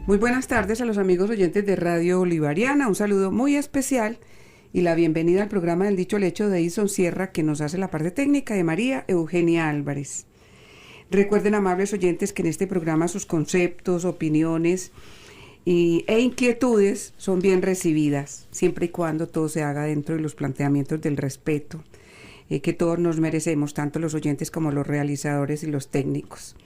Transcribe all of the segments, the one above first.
Muy buenas tardes a los amigos oyentes de Radio Bolivariana, un saludo muy especial y la bienvenida al programa del Dicho al Hecho de Edison Sierra, que nos hace la parte técnica, de María Eugenia Álvarez. Recuerden, amables oyentes, que en este programa sus conceptos, opiniones e inquietudes son bien recibidas, siempre y cuando todo se haga dentro de los planteamientos del respeto que todos nos merecemos, tanto los oyentes como los realizadores y los técnicos.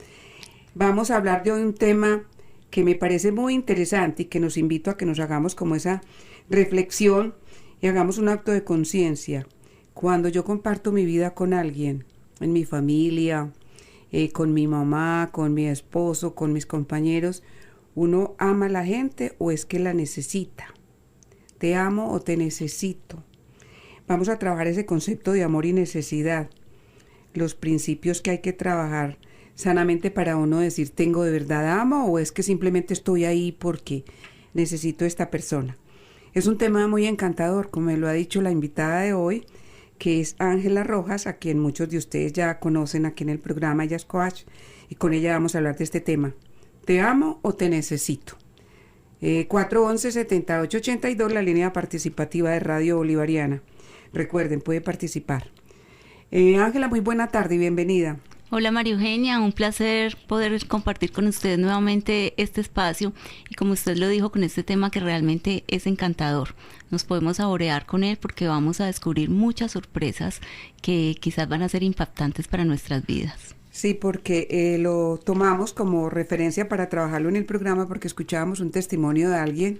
Vamos a hablar de hoy un tema que me parece muy interesante y que nos invito a que nos hagamos como esa reflexión y hagamos un acto de conciencia. Cuando yo comparto mi vida con alguien, en mi familia, con mi mamá, con mi esposo, con mis compañeros, ¿uno ama a la gente o es que la necesita? ¿Te amo o te necesito? Vamos a trabajar ese concepto de amor y necesidad, los principios que hay que trabajar sanamente para uno decir, ¿tengo de verdad amo o es que simplemente estoy ahí porque necesito a esta persona? Es un tema muy encantador, como me lo ha dicho la invitada de hoy, que es Ángela Rojas, a quien muchos de ustedes ya conocen aquí en el programa. Ella es coach y con ella vamos a hablar de este tema. ¿Te amo o te necesito? 411-7882, la línea participativa de Radio Bolivariana. Recuerden, puede participar. Ángela, muy buena tarde y bienvenida. Hola María Eugenia, un placer poder compartir con ustedes nuevamente este espacio y como usted lo dijo, con este tema que realmente es encantador. Nos podemos saborear con él porque vamos a descubrir muchas sorpresas que quizás van a ser impactantes para nuestras vidas. Sí, porque lo tomamos como referencia para trabajarlo en el programa porque escuchábamos un testimonio de alguien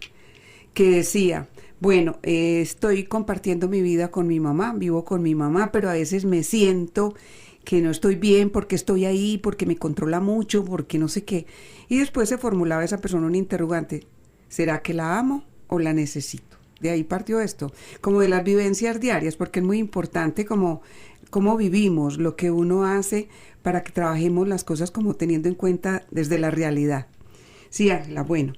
que decía, bueno, estoy compartiendo mi vida con mi mamá, vivo con mi mamá, pero a veces me siento que no estoy bien porque estoy ahí, porque me controla mucho, porque no sé qué. Y después se formulaba esa persona un interrogante, ¿será que la amo o la necesito? De ahí partió esto, como de las vivencias diarias, porque es muy importante cómo vivimos, lo que uno hace para que trabajemos las cosas como teniendo en cuenta desde la realidad. Sí, Ángela, bueno,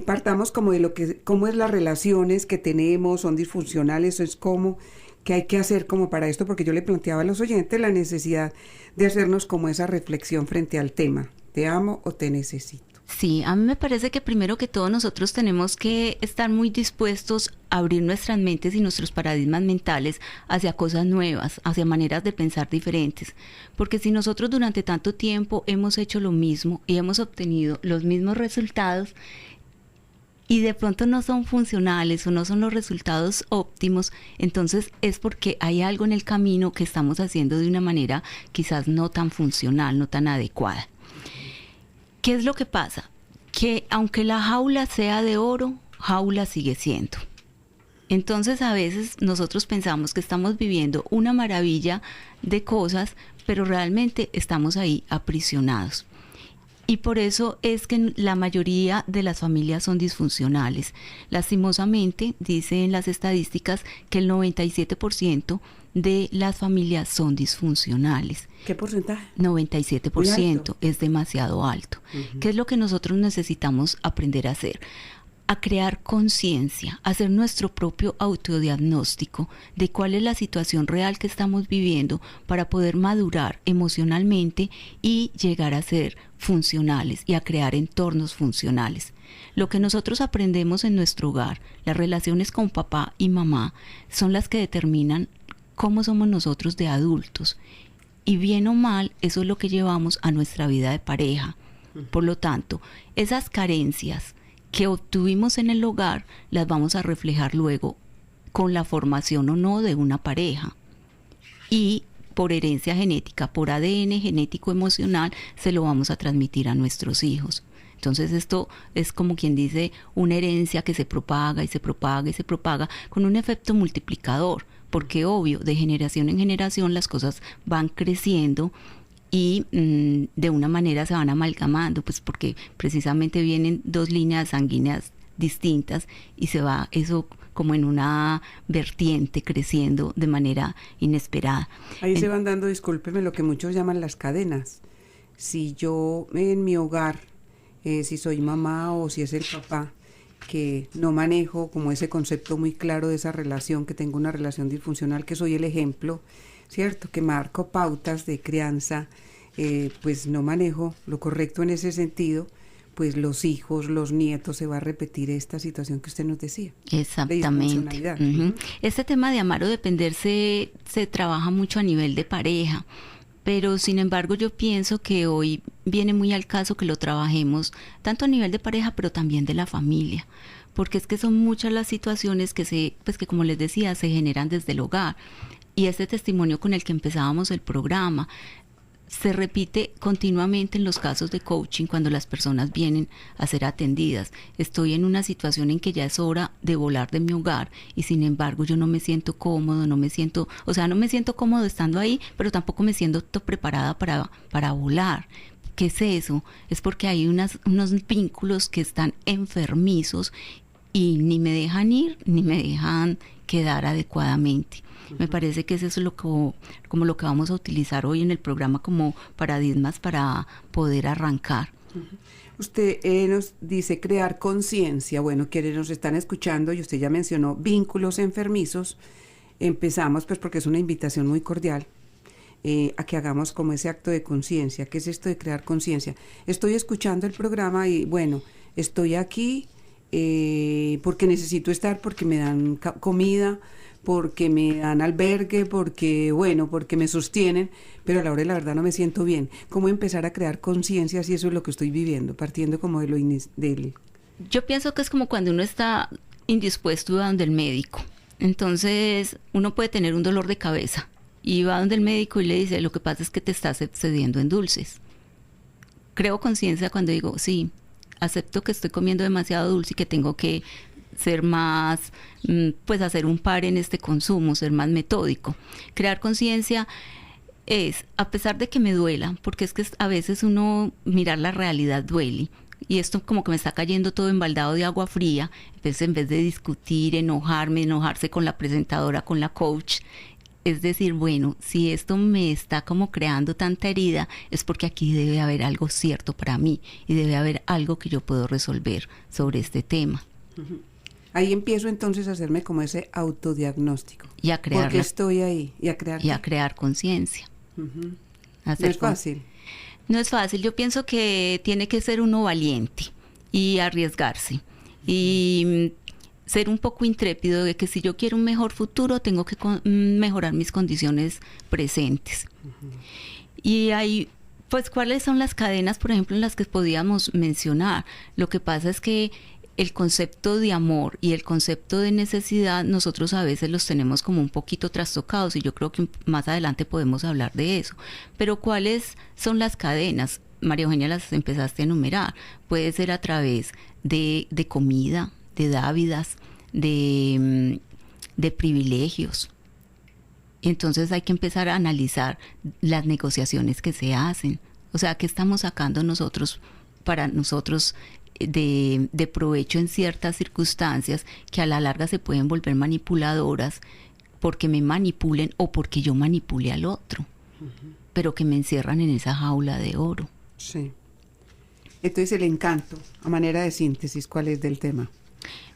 partamos como de cómo es las relaciones que tenemos, son disfuncionales, es como ¿qué hay que hacer como para esto? Porque yo le planteaba a los oyentes la necesidad de hacernos como esa reflexión frente al tema. ¿Te amo o te necesito? Sí, a mí me parece que primero que todo nosotros tenemos que estar muy dispuestos a abrir nuestras mentes y nuestros paradigmas mentales hacia cosas nuevas, hacia maneras de pensar diferentes. Porque si nosotros durante tanto tiempo hemos hecho lo mismo y hemos obtenido los mismos resultados, y de pronto no son funcionales o no son los resultados óptimos, entonces es porque hay algo en el camino que estamos haciendo de una manera quizás no tan funcional, no tan adecuada. ¿Qué es lo que pasa? Que aunque la jaula sea de oro, jaula sigue siendo. Entonces a veces nosotros pensamos que estamos viviendo una maravilla de cosas, pero realmente estamos ahí aprisionados. Y por eso es que la mayoría de las familias son disfuncionales. Lastimosamente, dicen las estadísticas que el 97% de las familias son disfuncionales. ¿Qué porcentaje? 97%, es demasiado alto. Uh-huh. ¿Qué es lo que nosotros necesitamos aprender a hacer? A crear conciencia, hacer nuestro propio autodiagnóstico de cuál es la situación real que estamos viviendo para poder madurar emocionalmente y llegar a ser funcionales y a crear entornos funcionales. Lo que nosotros aprendemos en nuestro hogar, las relaciones con papá y mamá, son las que determinan cómo somos nosotros de adultos. Y bien o mal, eso es lo que llevamos a nuestra vida de pareja. Por lo tanto, esas carencias que obtuvimos en el hogar las vamos a reflejar luego con la formación o no de una pareja. Y por herencia genética, por ADN genético emocional, se lo vamos a transmitir a nuestros hijos. Entonces esto es como quien dice una herencia que se propaga y se propaga y se propaga con un efecto multiplicador, porque obvio, de generación en generación las cosas van creciendo y de una manera se van amalgamando, pues porque precisamente vienen dos líneas sanguíneas distintas y se va eso como en una vertiente creciendo de manera inesperada. Ahí se van dando, discúlpeme, lo que muchos llaman las cadenas. Si yo en mi hogar, si soy mamá o si es el papá, que no manejo como ese concepto muy claro de esa relación, que tengo una relación disfuncional, que soy el ejemplo, ¿cierto? Que marco pautas de crianza, pues no manejo lo correcto en ese sentido, pues los hijos, los nietos, se va a repetir esta situación que usted nos decía. Exactamente. Este tema de amar o depender se trabaja mucho a nivel de pareja, pero sin embargo yo pienso que hoy viene muy al caso que lo trabajemos tanto a nivel de pareja, pero también de la familia, porque es que son muchas las situaciones que que como les decía, se generan desde el hogar. Y este testimonio con el que empezábamos el programa se repite continuamente en los casos de coaching cuando las personas vienen a ser atendidas. Estoy en una situación en que ya es hora de volar de mi hogar y sin embargo yo no me siento cómodo, no me siento cómodo estando ahí, pero tampoco me siento preparada para volar. ¿Qué es eso? Es porque hay unos vínculos que están enfermizos y ni me dejan ir ni me dejan quedar adecuadamente. Me parece que eso es como lo que vamos a utilizar hoy en el programa como paradigmas para poder arrancar. Usted nos dice crear conciencia. Bueno, quienes nos están escuchando, y usted ya mencionó vínculos enfermizos, empezamos pues porque es una invitación muy cordial a que hagamos como ese acto de conciencia. ¿Qué es esto de crear conciencia? Estoy escuchando el programa y bueno, estoy aquí porque necesito estar, porque me dan comida, porque me dan albergue, porque me sostienen, pero a la hora de la verdad no me siento bien. ¿Cómo empezar a crear conciencia si eso es lo que estoy viviendo? Partiendo como de del... Yo pienso que es como cuando uno está indispuesto y va donde el médico. Entonces uno puede tener un dolor de cabeza y va donde el médico y le dice, lo que pasa es que te estás excediendo en dulces. Creo conciencia cuando digo, sí, acepto que estoy comiendo demasiado dulce y que tengo que ser más, pues hacer un par en este consumo, ser más metódico. Crear conciencia es, a pesar de que me duela, porque es que a veces uno mirar la realidad duele, y esto como que me está cayendo todo embaldado de agua fría, entonces en vez de discutir, enojarse con la presentadora, con la coach, es decir, bueno, si esto me está como creando tanta herida, es porque aquí debe haber algo cierto para mí y debe haber algo que yo puedo resolver sobre este tema. Uh-huh. Ahí empiezo entonces a hacerme como ese autodiagnóstico. Y a crear. Porque estoy ahí. Y a crear conciencia. Uh-huh. No es fácil. No es fácil. Yo pienso que tiene que ser uno valiente y arriesgarse. Y ser un poco intrépido de que si yo quiero un mejor futuro, tengo que mejorar mis condiciones presentes. Uh-huh. Y hay, pues, ¿cuáles son las cadenas, por ejemplo, en las que podíamos mencionar? Lo que pasa es que el concepto de amor y el concepto de necesidad nosotros a veces los tenemos como un poquito trastocados y yo creo que más adelante podemos hablar de eso. Pero ¿cuáles son las cadenas? María Eugenia, las empezaste a enumerar. Puede ser a través de comida, de dávidas, de privilegios. Entonces hay que empezar a analizar las negociaciones que se hacen. O sea, ¿qué estamos sacando nosotros para nosotros de provecho en ciertas circunstancias que a la larga se pueden volver manipuladoras porque me manipulen o porque yo manipule al otro, uh-huh, pero que me encierran en esa jaula de oro? Sí. Entonces el encanto, a manera de síntesis, ¿cuál es del tema?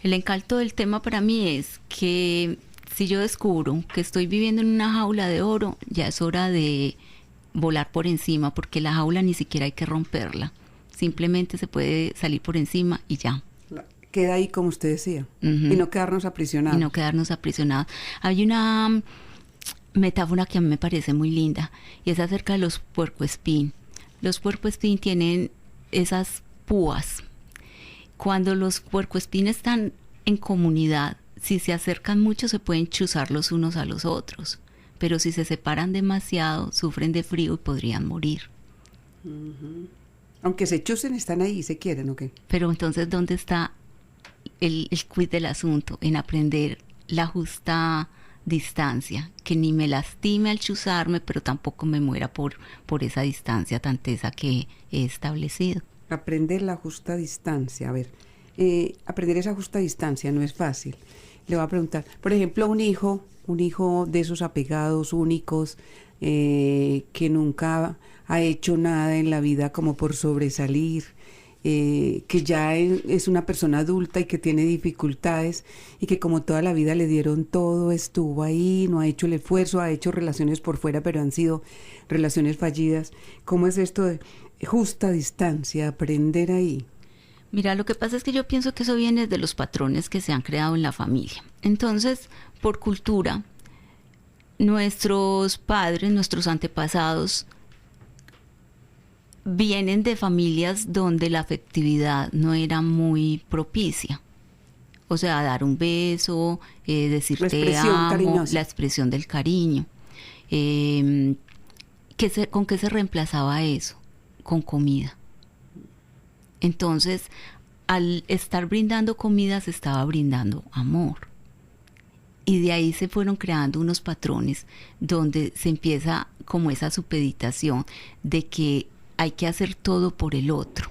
El encanto del tema para mí es que si yo descubro que estoy viviendo en una jaula de oro, ya es hora de volar por encima, porque la jaula ni siquiera hay que romperla. Simplemente se puede salir por encima y ya. Queda ahí, como usted decía, uh-huh, y no quedarnos aprisionados. Hay una metáfora que a mí me parece muy linda y es acerca de los puercoespín. Los puercoespín tienen esas púas. Cuando los puercoespín están en comunidad, si se acercan mucho se pueden chuzar los unos a los otros, pero si se separan demasiado sufren de frío y podrían morir. Uh-huh. Aunque se chusen, están ahí y se quieren, ¿o qué? Pero entonces, ¿dónde está el quid del asunto? En aprender la justa distancia, que ni me lastime al chuzarme, pero tampoco me muera por esa distancia tan tesa que he establecido. Aprender la justa distancia. A ver, aprender esa justa distancia no es fácil. Le voy a preguntar, por ejemplo, un hijo de esos apegados únicos, que nunca ha hecho nada en la vida como por sobresalir, que ya es una persona adulta y que tiene dificultades y que como toda la vida le dieron todo, estuvo ahí, no ha hecho el esfuerzo, ha hecho relaciones por fuera, pero han sido relaciones fallidas. ¿Cómo es esto de justa distancia, aprender ahí? Mira, lo que pasa es que yo pienso que eso viene de los patrones que se han creado en la familia. Entonces, por cultura, nuestros padres, nuestros antepasados, vienen de familias donde la afectividad no era muy propicia. O sea, dar un beso, decir te amo, cariñosa. La expresión del cariño. ¿Con qué se reemplazaba eso? Con comida. Entonces, al estar brindando comida, se estaba brindando amor. Y de ahí se fueron creando unos patrones donde se empieza como esa supeditación de que hay que hacer todo por el otro.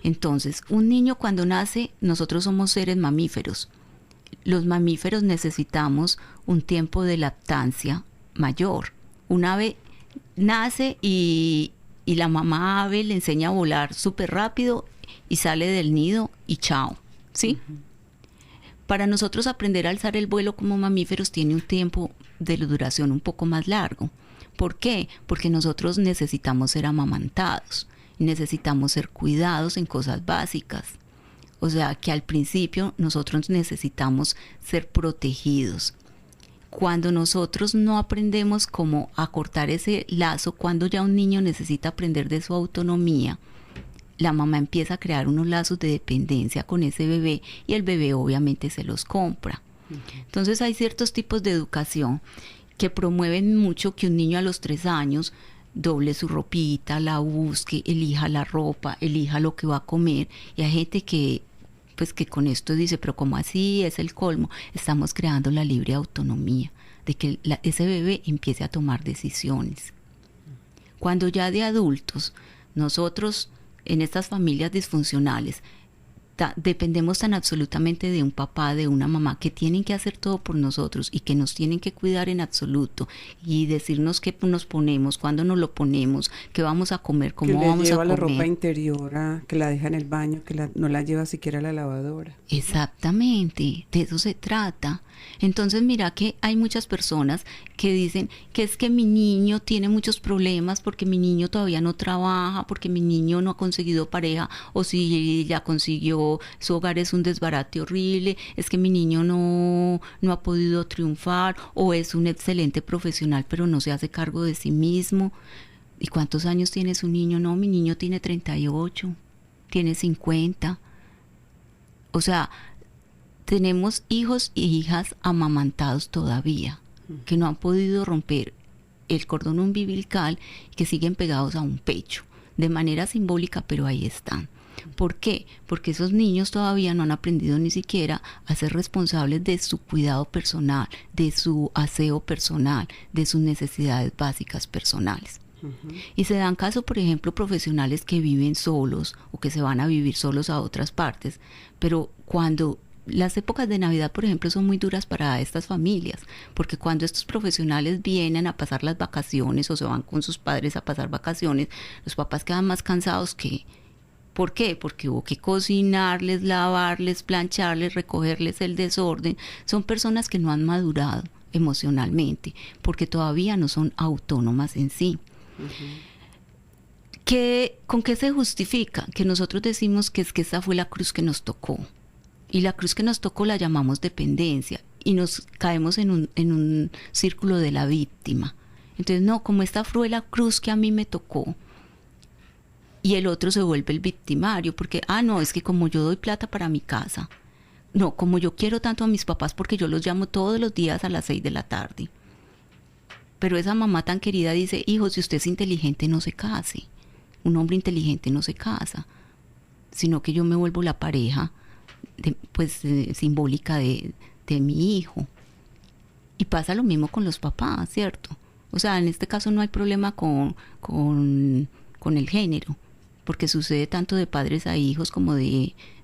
Entonces, un niño cuando nace, nosotros somos seres mamíferos. Los mamíferos necesitamos un tiempo de lactancia mayor. Un ave nace y la mamá ave le enseña a volar súper rápido y sale del nido y chao, ¿sí? Uh-huh. Para nosotros aprender a alzar el vuelo como mamíferos tiene un tiempo de duración un poco más largo. ¿Por qué? Porque nosotros necesitamos ser amamantados, necesitamos ser cuidados en cosas básicas. O sea, que al principio nosotros necesitamos ser protegidos. Cuando nosotros no aprendemos cómo acortar ese lazo, cuando ya un niño necesita aprender de su autonomía, la mamá empieza a crear unos lazos de dependencia con ese bebé y el bebé obviamente se los compra. Uh-huh. Entonces hay ciertos tipos de educación que promueven mucho que un niño a los 3 años doble su ropita, la busque, elija la ropa, elija lo que va a comer. Y hay gente que con esto dice, pero ¿cómo así? Es el colmo. Estamos creando la libre autonomía de que ese bebé empiece a tomar decisiones. Cuando ya de adultos, nosotros en estas familias disfuncionales dependemos tan absolutamente de un papá, de una mamá, que tienen que hacer todo por nosotros y que nos tienen que cuidar en absoluto y decirnos qué nos ponemos, cuándo nos lo ponemos, qué vamos a comer, cómo vamos a comer. Que le lleva la ropa interior, que la deja en el baño, que no la lleva siquiera a la lavadora. Exactamente, de eso se trata. Entonces mira que hay muchas personas que dicen que es que mi niño tiene muchos problemas porque mi niño todavía no trabaja, porque mi niño no ha conseguido pareja, o si ya consiguió, su hogar es un desbarate horrible, es que mi niño no ha podido triunfar, o es un excelente profesional pero no se hace cargo de sí mismo. ¿Y cuántos años tiene su niño? No, mi niño tiene 38, tiene 50. O sea, tenemos hijos y hijas amamantados todavía, que no han podido romper el cordón umbilical, que siguen pegados a un pecho, de manera simbólica, pero ahí están. ¿Por qué? Porque esos niños todavía no han aprendido ni siquiera a ser responsables de su cuidado personal, de su aseo personal, de sus necesidades básicas personales. Uh-huh. Y se dan caso, por ejemplo, profesionales que viven solos o que se van a vivir solos a otras partes, pero cuando las épocas de Navidad, por ejemplo, son muy duras para estas familias, porque cuando estos profesionales vienen a pasar las vacaciones o se van con sus padres a pasar vacaciones, los papás quedan más cansados que... ¿Por qué? Porque hubo que cocinarles, lavarles, plancharles, recogerles el desorden. Son personas que no han madurado emocionalmente, porque todavía no son autónomas en sí. Uh-huh. ¿Con qué se justifica? Que nosotros decimos que es que esa fue la cruz que nos tocó. Y la cruz que nos tocó la llamamos dependencia y nos caemos en un círculo de la víctima. Entonces, no, como esta fue la cruz que a mí me tocó, y el otro se vuelve el victimario, porque, no, es que como yo doy plata para mi casa, no, como yo quiero tanto a mis papás porque yo los llamo todos los días a las 6 de la tarde. Pero esa mamá tan querida dice, hijo, si usted es inteligente, no se case. Un hombre inteligente no se casa, sino que yo me vuelvo la pareja simbólica de mi hijo. Y pasa lo mismo con los papás, ¿cierto? O sea, en este caso no hay problema con el género, porque sucede tanto de padres a hijos como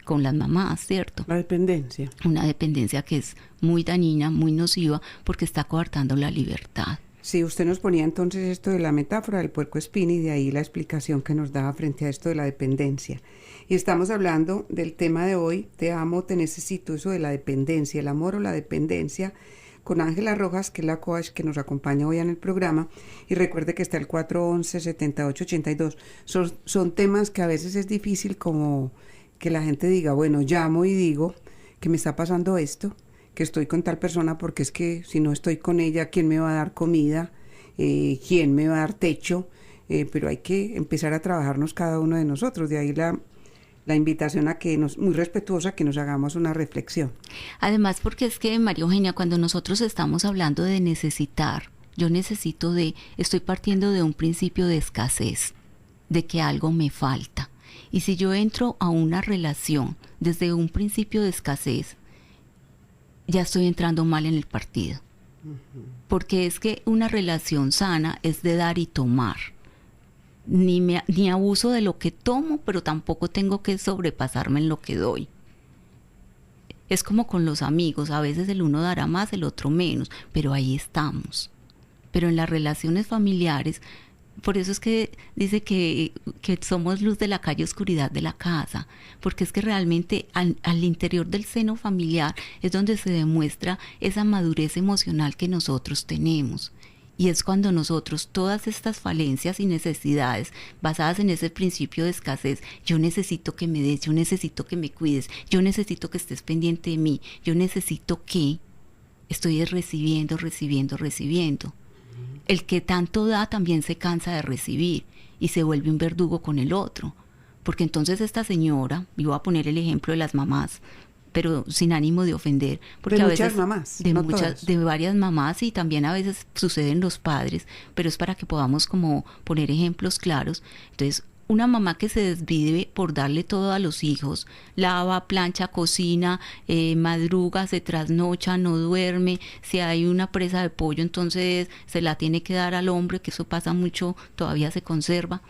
con las mamás, ¿cierto? La dependencia. Una dependencia que es muy dañina, muy nociva, porque está coartando la libertad. Sí, usted nos ponía entonces esto de la metáfora del puercoespín y de ahí la explicación que nos daba frente a esto de la dependencia. Y estamos hablando del tema de hoy, te amo, te necesito, eso de la dependencia, el amor o la dependencia, con Ángela Rojas, que es la coach que nos acompaña hoy en el programa. Y recuerde que está el 411-7882. Son temas que a veces es difícil como que la gente diga, bueno, llamo y digo que me está pasando esto, que estoy con tal persona porque es que si no estoy con ella, ¿quién me va a dar comida? ¿Quién me va a dar techo? Pero hay que empezar a trabajarnos cada uno de nosotros. De ahí la invitación a que muy respetuosa, que nos hagamos una reflexión. Además, porque es que, María Eugenia, cuando nosotros estamos hablando de necesitar, estoy partiendo de un principio de escasez, de que algo me falta. Y si yo entro a una relación desde un principio de escasez, ya estoy entrando mal en el partido. Porque es que una relación sana es de dar y tomar. Ni abuso de lo que tomo, pero tampoco tengo que sobrepasarme en lo que doy. Es como con los amigos, a veces el uno dará más, el otro menos, pero ahí estamos. Pero en las relaciones familiares, por eso es que dice que somos luz de la calle, oscuridad de la casa, porque es que realmente al interior del seno familiar es donde se demuestra esa madurez emocional que nosotros tenemos. Y es cuando nosotros todas estas falencias y necesidades basadas en ese principio de escasez, yo necesito que me des, yo necesito que me cuides, yo necesito que estés pendiente de mí, yo necesito que estoy recibiendo. El que tanto da también se cansa de recibir y se vuelve un verdugo con el otro. Porque entonces esta señora, yo voy a poner el ejemplo de las mamás, pero sin ánimo de ofender, porque de a muchas veces mamás, de varias mamás, y también a veces suceden los padres, pero es para que podamos como poner ejemplos claros. Entonces, una mamá que se desvive por darle todo a los hijos, lava, plancha, cocina, madruga, se trasnocha, no duerme, si hay una presa de pollo entonces se la tiene que dar al hombre, que eso pasa mucho, todavía se conserva.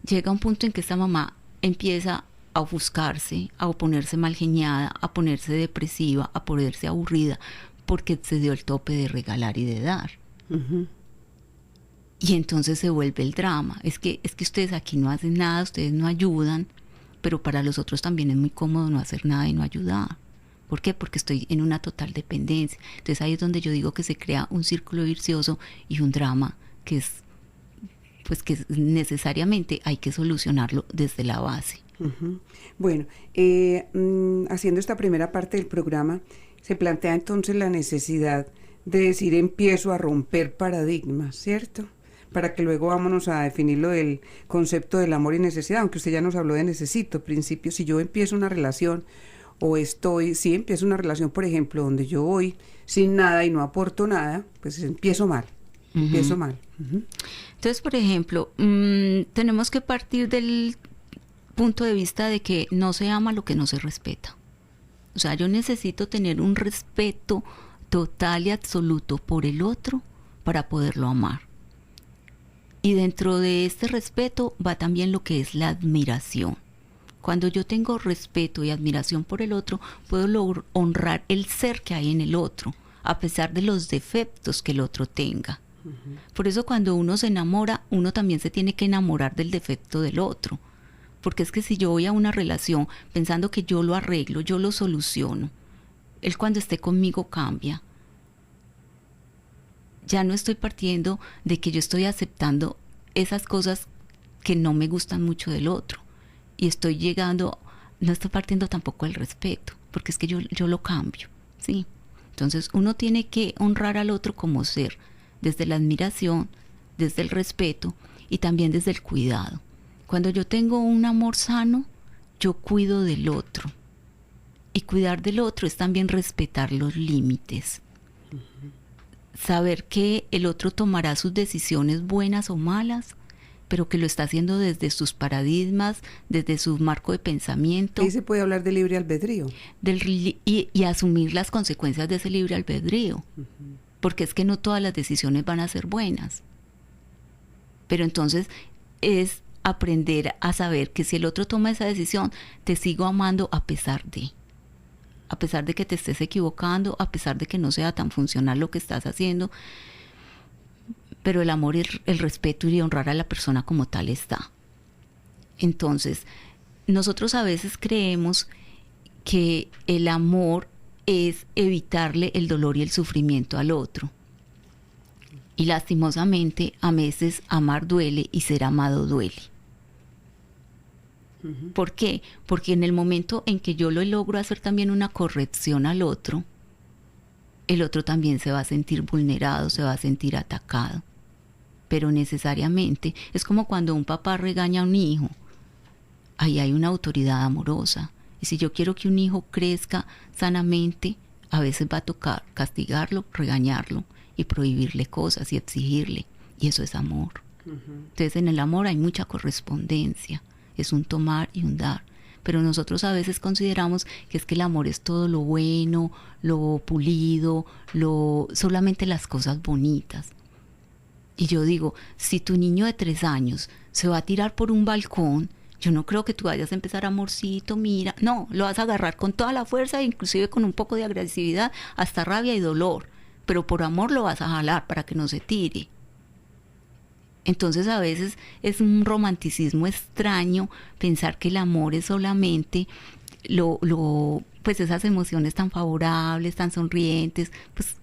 Llega un punto en que esta mamá empieza a ofuscarse, a ponerse malgeniada, a ponerse depresiva, a ponerse aburrida, porque se dio el tope de regalar y de dar. Uh-huh. Y entonces se vuelve el drama. Es que ustedes aquí no hacen nada, ustedes no ayudan, pero para los otros también es muy cómodo no hacer nada y no ayudar. ¿Por qué? Porque estoy en una total dependencia. Entonces ahí es donde yo digo que se crea un círculo virtuoso y un drama que necesariamente hay que solucionarlo desde la base. Uh-huh. Bueno, haciendo esta primera parte del programa, se plantea entonces la necesidad de decir empiezo a romper paradigmas, ¿cierto? Para que luego vámonos a definir lo del concepto del amor y necesidad, aunque usted ya nos habló de necesito, principio, si yo empiezo una relación empiezo una relación, por ejemplo, donde yo voy sin nada y no aporto nada, pues empiezo mal. Uh-huh. Entonces, por ejemplo, tenemos que partir del punto de vista de que no se ama lo que no se respeta. O sea, yo necesito tener un respeto total y absoluto por el otro para poderlo amar. Y dentro de este respeto va también lo que es la admiración. Cuando yo tengo respeto y admiración por el otro, puedo honrar el ser que hay en el otro, a pesar de los defectos que el otro tenga. Uh-huh. Por eso cuando uno se enamora, uno también se tiene que enamorar del defecto del otro. Porque es que si yo voy a una relación pensando que yo lo arreglo, yo lo soluciono, él cuando esté conmigo cambia. Ya no estoy partiendo de que yo estoy aceptando esas cosas que no me gustan mucho del otro. Y no estoy partiendo tampoco del respeto, porque es que yo lo cambio, ¿sí? Entonces uno tiene que honrar al otro como ser, desde la admiración, desde el respeto y también desde el cuidado. Cuando yo tengo un amor sano, yo cuido del otro. Y cuidar del otro es también respetar los límites. Uh-huh. Saber que el otro tomará sus decisiones buenas o malas, pero que lo está haciendo desde sus paradigmas, desde su marco de pensamiento. Ahí se puede hablar de libre albedrío. Y asumir las consecuencias de ese libre albedrío. Uh-huh. Porque es que no todas las decisiones van a ser buenas. Pero entonces es aprender a saber que si el otro toma esa decisión, te sigo amando a pesar de que te estés equivocando, a pesar de que no sea tan funcional lo que estás haciendo, pero el amor, el respeto y honrar a la persona como tal está. Entonces, nosotros a veces creemos que el amor es evitarle el dolor y el sufrimiento al otro. Y lastimosamente, a veces amar duele y ser amado duele. ¿Por qué? Porque en el momento en que yo lo logro hacer también una corrección al otro, el otro también se va a sentir vulnerado, se va a sentir atacado. Pero necesariamente es como cuando un papá regaña a un hijo. Ahí hay una autoridad amorosa. Y si yo quiero que un hijo crezca sanamente, a veces va a tocar castigarlo, regañarlo y prohibirle cosas y exigirle. Y eso es amor. Entonces en el amor hay mucha correspondencia. Es un tomar y un dar. Pero nosotros a veces consideramos que es que el amor es todo lo bueno, lo pulido, solamente las cosas bonitas. Y yo digo, si tu niño de 3 años se va a tirar por un balcón, yo no creo que tú vayas a empezar, amorcito, mira. No, lo vas a agarrar con toda la fuerza, inclusive con un poco de agresividad, hasta rabia y dolor. Pero por amor lo vas a jalar para que no se tire. Entonces a veces es un romanticismo extraño pensar que el amor es solamente pues esas emociones tan favorables, tan sonrientes, pues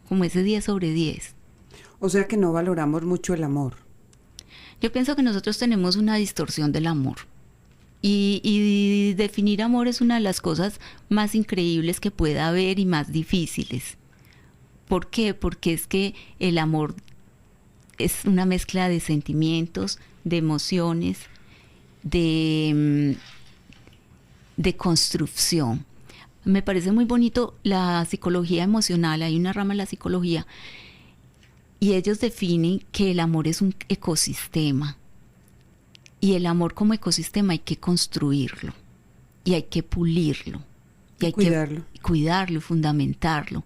como ese 10 sobre 10. O sea que no valoramos mucho el amor. Yo pienso que nosotros tenemos una distorsión del amor. Y definir amor es una de las cosas más increíbles que pueda haber y más difíciles. ¿Por qué? Porque es que el amor es una mezcla de sentimientos, de emociones, de construcción. Me parece muy bonito la psicología emocional, hay una rama de la psicología, y ellos definen que el amor es un ecosistema. Y el amor como ecosistema hay que construirlo, y hay que pulirlo, y hay que cuidarlo y fundamentarlo.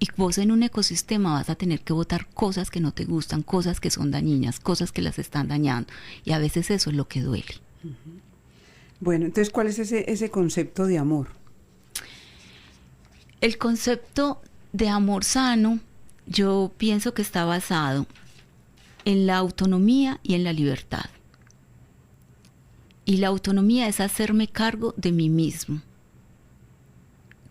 Y vos en un ecosistema vas a tener que botar cosas que no te gustan, cosas que son dañinas, cosas que las están dañando. Y a veces eso es lo que duele. Bueno, entonces, ¿cuál es ese concepto de amor? El concepto de amor sano, yo pienso que está basado en la autonomía y en la libertad. Y la autonomía es hacerme cargo de mí mismo.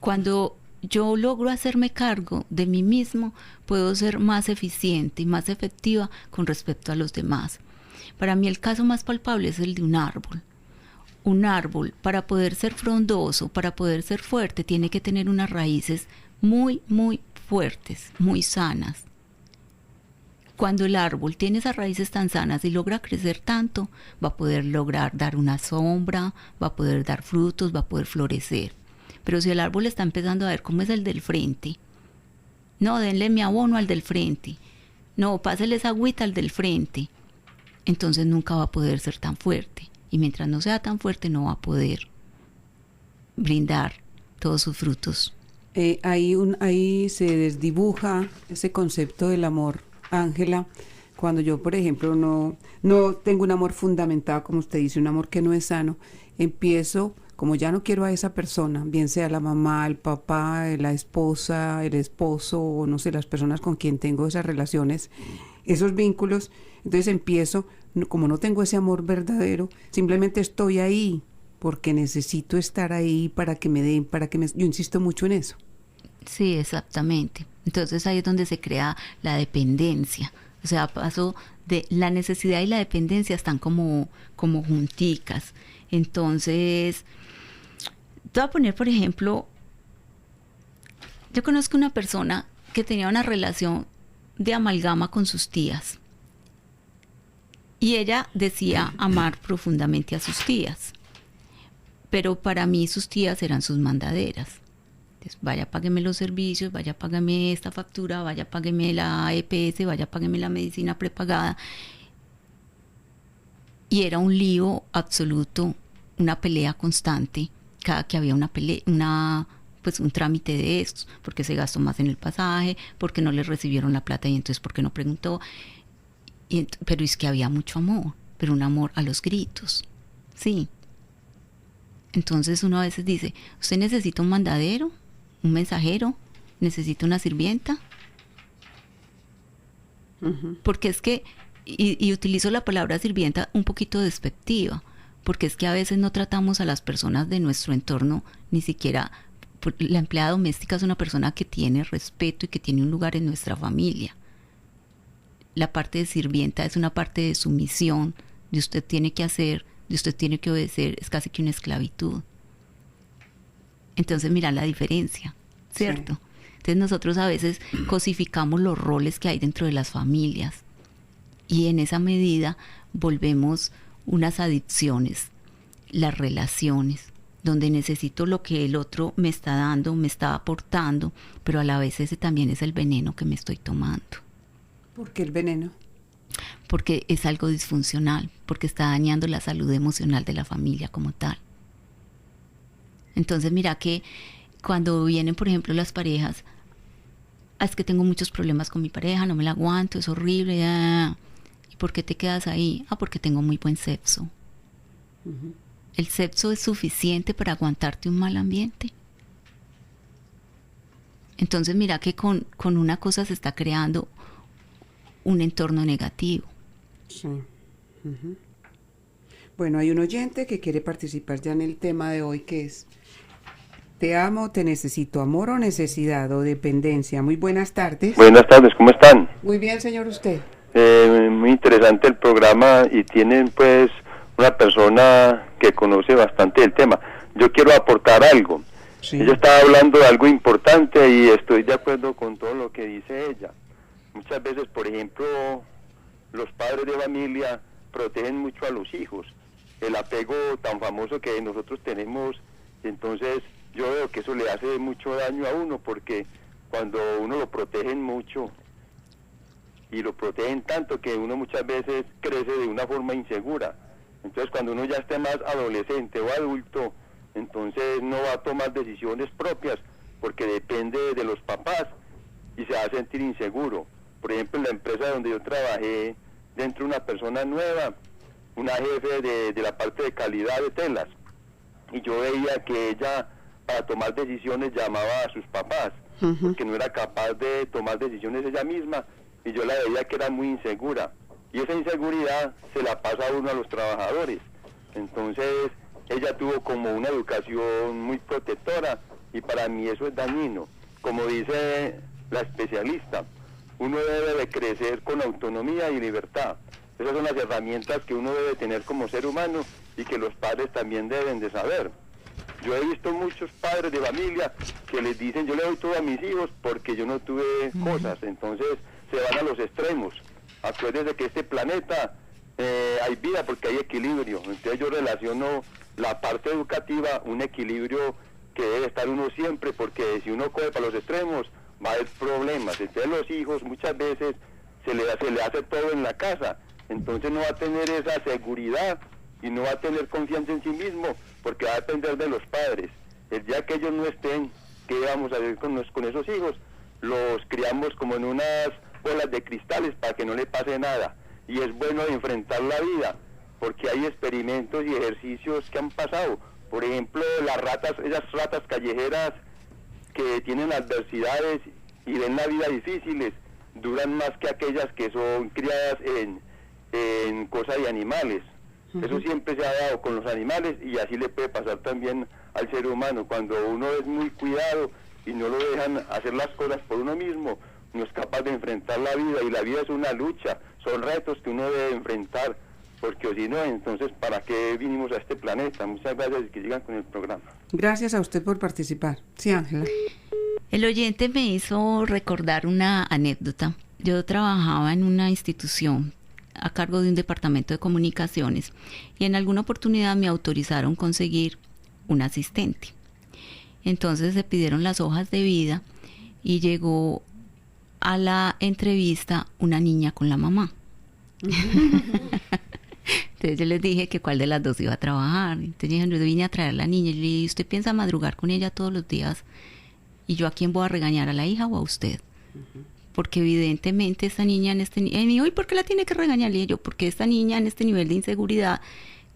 Cuando yo logro hacerme cargo de mí mismo, puedo ser más eficiente y más efectiva con respecto a los demás. Para mí el caso más palpable es el de un árbol. Un árbol, para poder ser frondoso, para poder ser fuerte, tiene que tener unas raíces muy, muy fuertes, muy sanas. Cuando el árbol tiene esas raíces tan sanas y logra crecer tanto, va a poder lograr dar una sombra, va a poder dar frutos, va a poder florecer. Pero si el árbol está empezando a ver cómo es el del frente, no, denle mi abono al del frente, no, pásenles agüita al del frente, entonces nunca va a poder ser tan fuerte. Y mientras no sea tan fuerte, no va a poder brindar todos sus frutos. Ahí se desdibuja ese concepto del amor, Ángela. Cuando yo, por ejemplo, no tengo un amor fundamentado, como usted dice, un amor que no es sano, empiezo, como ya no quiero a esa persona, bien sea la mamá, el papá, la esposa, el esposo, o no sé, las personas con quien tengo esas relaciones, esos vínculos, entonces empiezo, como no tengo ese amor verdadero, simplemente estoy ahí porque necesito estar ahí para que me den, yo insisto mucho en eso. Sí, exactamente. Entonces ahí es donde se crea la dependencia. O sea, paso de la necesidad y la dependencia están como junticas. Entonces, te voy a poner, por ejemplo, yo conozco una persona que tenía una relación de amalgama con sus tías. Y ella decía amar profundamente a sus tías. Pero para mí sus tías eran sus mandaderas. Entonces, vaya, págueme los servicios, vaya, págame esta factura, vaya, págame la EPS, vaya, págame la medicina prepagada. Y era un lío absoluto, una pelea constante, cada que había pues un trámite de estos, porque se gastó más en el pasaje, porque no le recibieron la plata y entonces porque no preguntó. Pero es que había mucho amor, pero un amor a los gritos, sí. Entonces uno a veces dice, ¿usted necesita un mandadero? ¿Un mensajero? ¿Necesita una sirvienta? Porque es que, y utilizo la palabra sirvienta un poquito despectiva, porque es que a veces no tratamos a las personas de nuestro entorno, ni siquiera, la empleada doméstica es una persona que tiene respeto y que tiene un lugar en nuestra familia. La parte de sirvienta es una parte de sumisión, de usted tiene que hacer y usted tiene que obedecer, es casi que una esclavitud. Entonces mira la diferencia, ¿cierto? Sí. Entonces nosotros a veces cosificamos los roles que hay dentro de las familias y en esa medida volvemos unas adicciones, las relaciones, donde necesito lo que el otro me está dando, me está aportando, pero a la vez ese también es el veneno que me estoy tomando. ¿Por qué el veneno? Porque es algo disfuncional, porque está dañando la salud emocional de la familia como tal. Entonces mira que cuando vienen, por ejemplo, las parejas, es que tengo muchos problemas con mi pareja, no me la aguanto, es horrible. ¿Y por qué te quedas ahí? Porque tengo muy buen sexo. Uh-huh. ¿El sexo es suficiente para aguantarte un mal ambiente? Entonces mira que con una cosa se está creando un entorno negativo. Sí. Uh-huh. Bueno, hay un oyente que quiere participar ya en el tema de hoy, que es: te amo, te necesito, amor o necesidad o dependencia. Muy buenas tardes. Buenas tardes, ¿cómo están? Muy bien, señor, usted. Muy interesante el programa y tienen pues una persona que conoce bastante el tema. Yo quiero aportar algo. Sí. Ella estaba hablando de algo importante y estoy de acuerdo con todo lo que dice ella. Muchas veces, por ejemplo, los padres de familia protegen mucho a los hijos. El apego tan famoso que nosotros tenemos, entonces yo veo que eso le hace mucho daño a uno, porque cuando uno lo protegen mucho y lo protegen tanto que uno muchas veces crece de una forma insegura. Entonces cuando uno ya esté más adolescente o adulto, entonces no va a tomar decisiones propias porque depende de los papás y se va a sentir inseguro. Por ejemplo, en la empresa donde yo trabajé, dentro de una persona nueva, una jefe de la parte de calidad de telas, y yo veía que ella para tomar decisiones llamaba a sus papás, uh-huh, porque no era capaz de tomar decisiones ella misma, y yo la veía que era muy insegura, y esa inseguridad se la pasa a uno a los trabajadores. Entonces ella tuvo como una educación muy protectora, y para mí eso es dañino. Como dice la especialista, uno debe de crecer con autonomía y libertad. Esas son las herramientas que uno debe tener como ser humano y que los padres también deben de saber. Yo he visto muchos padres de familia que les dicen: yo le doy todo a mis hijos porque yo no tuve cosas. Entonces se van a los extremos. Acuérdense que este planeta hay vida porque hay equilibrio. Entonces yo relaciono la parte educativa, un equilibrio que debe estar uno siempre, porque si uno coge para los extremos va a haber problemas. Entonces los hijos muchas veces se le hace todo en la casa, entonces no va a tener esa seguridad y no va a tener confianza en sí mismo, porque va a depender de los padres. El día que ellos no estén, ¿qué vamos a hacer con esos hijos? Los criamos como en unas bolas de cristales para que no le pase nada, y es bueno enfrentar la vida, porque hay experimentos y ejercicios que han pasado. Por ejemplo, esas ratas callejeras que tienen adversidades y ven la vida difíciles, duran más que aquellas que son criadas en cosas de animales. Uh-huh. Eso siempre se ha dado con los animales y así le puede pasar también al ser humano. Cuando uno es muy cuidado y no lo dejan hacer las cosas por uno mismo, no es capaz de enfrentar la vida, y la vida es una lucha, son retos que uno debe enfrentar, porque si no, entonces ¿para qué vinimos a este planeta? Muchas gracias y que sigan con el programa. Gracias a usted por participar. Sí, Ángela. El oyente me hizo recordar una anécdota. Yo trabajaba en una institución a cargo de un departamento de comunicaciones y en alguna oportunidad me autorizaron conseguir un asistente. Entonces se pidieron las hojas de vida y llegó a la entrevista una niña con la mamá. Entonces yo les dije que cuál de las dos iba a trabajar. Entonces yo vine a traer a la niña y le dije: ¿usted piensa madrugar con ella todos los días? ¿Y yo a quién voy a regañar? ¿A la hija o a usted? Uh-huh. Porque evidentemente esta niña en este nivel... ¿Y por qué la tiene que regañar? Y yo, porque esta niña en este nivel de inseguridad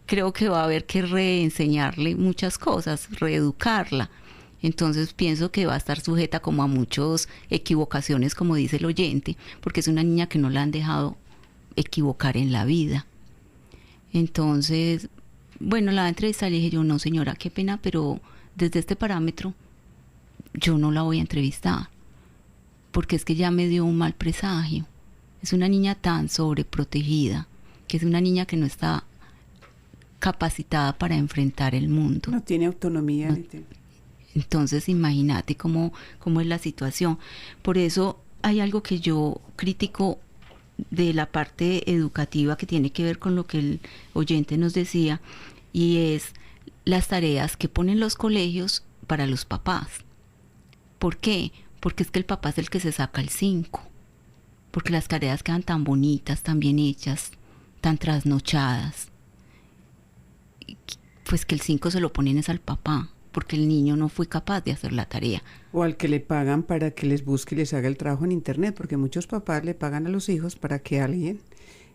creo que va a haber que reenseñarle muchas cosas, reeducarla. Entonces pienso que va a estar sujeta como a muchas equivocaciones, como dice el oyente, porque es una niña que no la han dejado equivocar en la vida. Entonces, bueno, la entrevista le dije yo: no señora, qué pena, pero desde este parámetro yo no la voy a entrevistar, porque es que ya me dio un mal presagio. Es una niña tan sobreprotegida, que es una niña que no está capacitada para enfrentar el mundo. No tiene autonomía. No. Entonces imagínate cómo es la situación. Por eso hay algo que yo critico de la parte educativa que tiene que ver con lo que el oyente nos decía, y es las tareas que ponen los colegios para los papás. ¿Por qué? Porque es que el papá es el que se saca el 5, porque las tareas quedan tan bonitas, tan bien hechas, tan trasnochadas, pues que el 5 se lo ponen es al papá, porque el niño no fue capaz de hacer la tarea. O al que le pagan para que les busque y les haga el trabajo en internet, porque muchos papás le pagan a los hijos para que alguien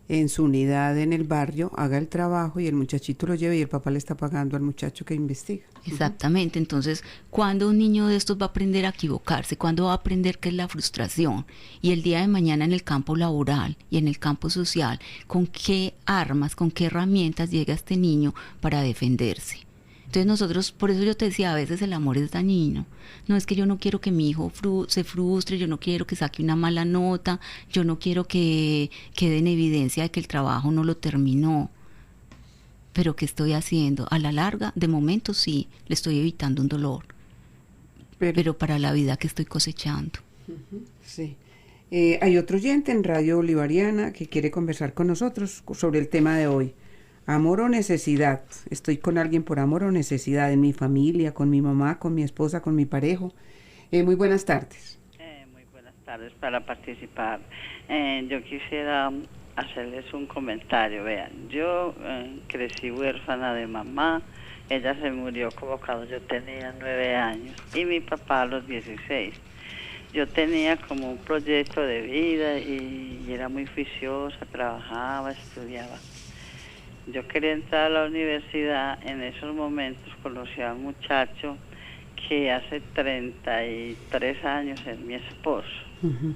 en su unidad en el barrio haga el trabajo y el muchachito lo lleve y el papá le está pagando al muchacho que investiga. Exactamente. Entonces, ¿cuándo un niño de estos va a aprender a equivocarse? ¿Cuándo va a aprender qué es la frustración? Y el día de mañana en el campo laboral y en el campo social, ¿con qué armas, con qué herramientas llega este niño para defenderse? Entonces nosotros, por eso yo te decía, a veces el amor es dañino. No es que yo no quiero que mi hijo se frustre, yo no quiero que saque una mala nota, yo no quiero que quede en evidencia de que el trabajo no lo terminó. Pero ¿qué estoy haciendo? A la larga, de momento sí, le estoy evitando un dolor. Pero para la vida que estoy cosechando. Sí. Hay otro oyente en Radio Bolivariana que quiere conversar con nosotros sobre el tema de hoy. Amor o necesidad. Estoy con alguien por amor o necesidad, en mi familia, con mi mamá, con mi esposa, con mi pareja. Muy buenas tardes. Muy buenas tardes para participar. Yo quisiera hacerles un comentario. Vean, yo crecí huérfana de mamá. Ella se murió como cuando yo tenía 9 años y mi papá a los 16. Yo tenía como un proyecto de vida y era muy juiciosa, trabajaba, estudiaba. Yo quería entrar a la universidad. En esos momentos conocí a un muchacho que hace 33 años es mi esposo. Uh-huh.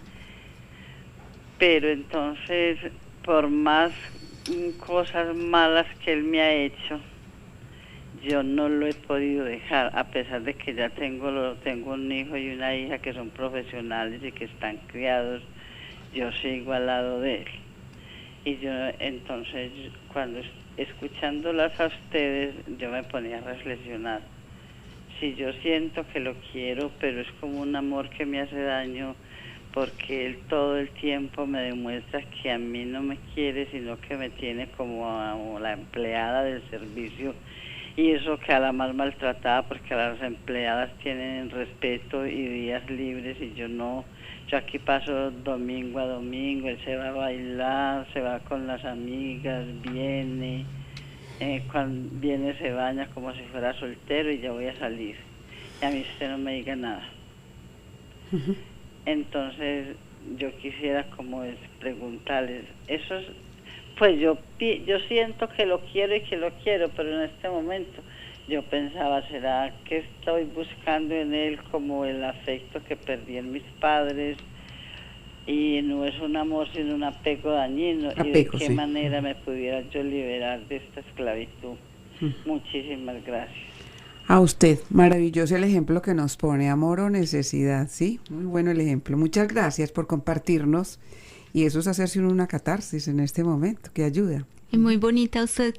Pero entonces, por más cosas malas que él me ha hecho, yo no lo he podido dejar, a pesar de que ya tengo un hijo y una hija que son profesionales y que están criados. Yo sigo al lado de él. Y yo entonces, cuando escuchándolas a ustedes, yo me ponía a reflexionar. Si yo siento que lo quiero, pero es como un amor que me hace daño, porque él todo el tiempo me demuestra que a mí no me quiere, sino que me tiene como a la empleada del servicio, y eso que a la más maltratada, porque las empleadas tienen respeto y días libres y yo no. Yo aquí paso domingo a domingo, él se va a bailar, se va con las amigas, viene, cuando viene se baña como si fuera soltero y ya voy a salir. Y a mí usted no me diga nada. Uh-huh. Entonces yo quisiera como preguntarles, pues yo siento que lo quiero y que lo quiero, pero en este momento yo pensaba, ¿será que estoy buscando en él como el afecto que perdí en mis padres? Y no es un amor, sino un apego dañino. ¿Y de qué manera me pudiera yo liberar de esta esclavitud? Muchísimas gracias. A usted, maravilloso el ejemplo que nos pone, amor o necesidad, ¿sí? Muy bueno el ejemplo. Muchas gracias por compartirnos. Y eso es hacerse una catarsis en este momento, que ayuda. Y muy bonita usted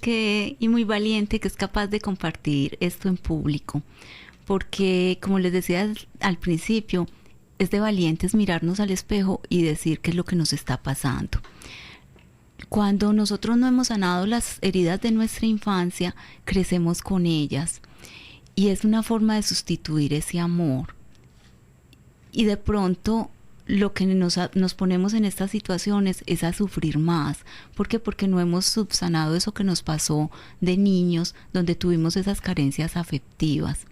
y muy valiente que es capaz de compartir esto en público, porque como les decía al principio, es de valientes mirarnos al espejo y decir qué es lo que nos está pasando. Cuando nosotros no hemos sanado las heridas de nuestra infancia, crecemos con ellas y es una forma de sustituir ese amor. Y de pronto lo que nos ponemos en estas situaciones es a sufrir más. ¿Por qué? Porque no hemos subsanado eso que nos pasó de niños, donde tuvimos esas carencias afectivas.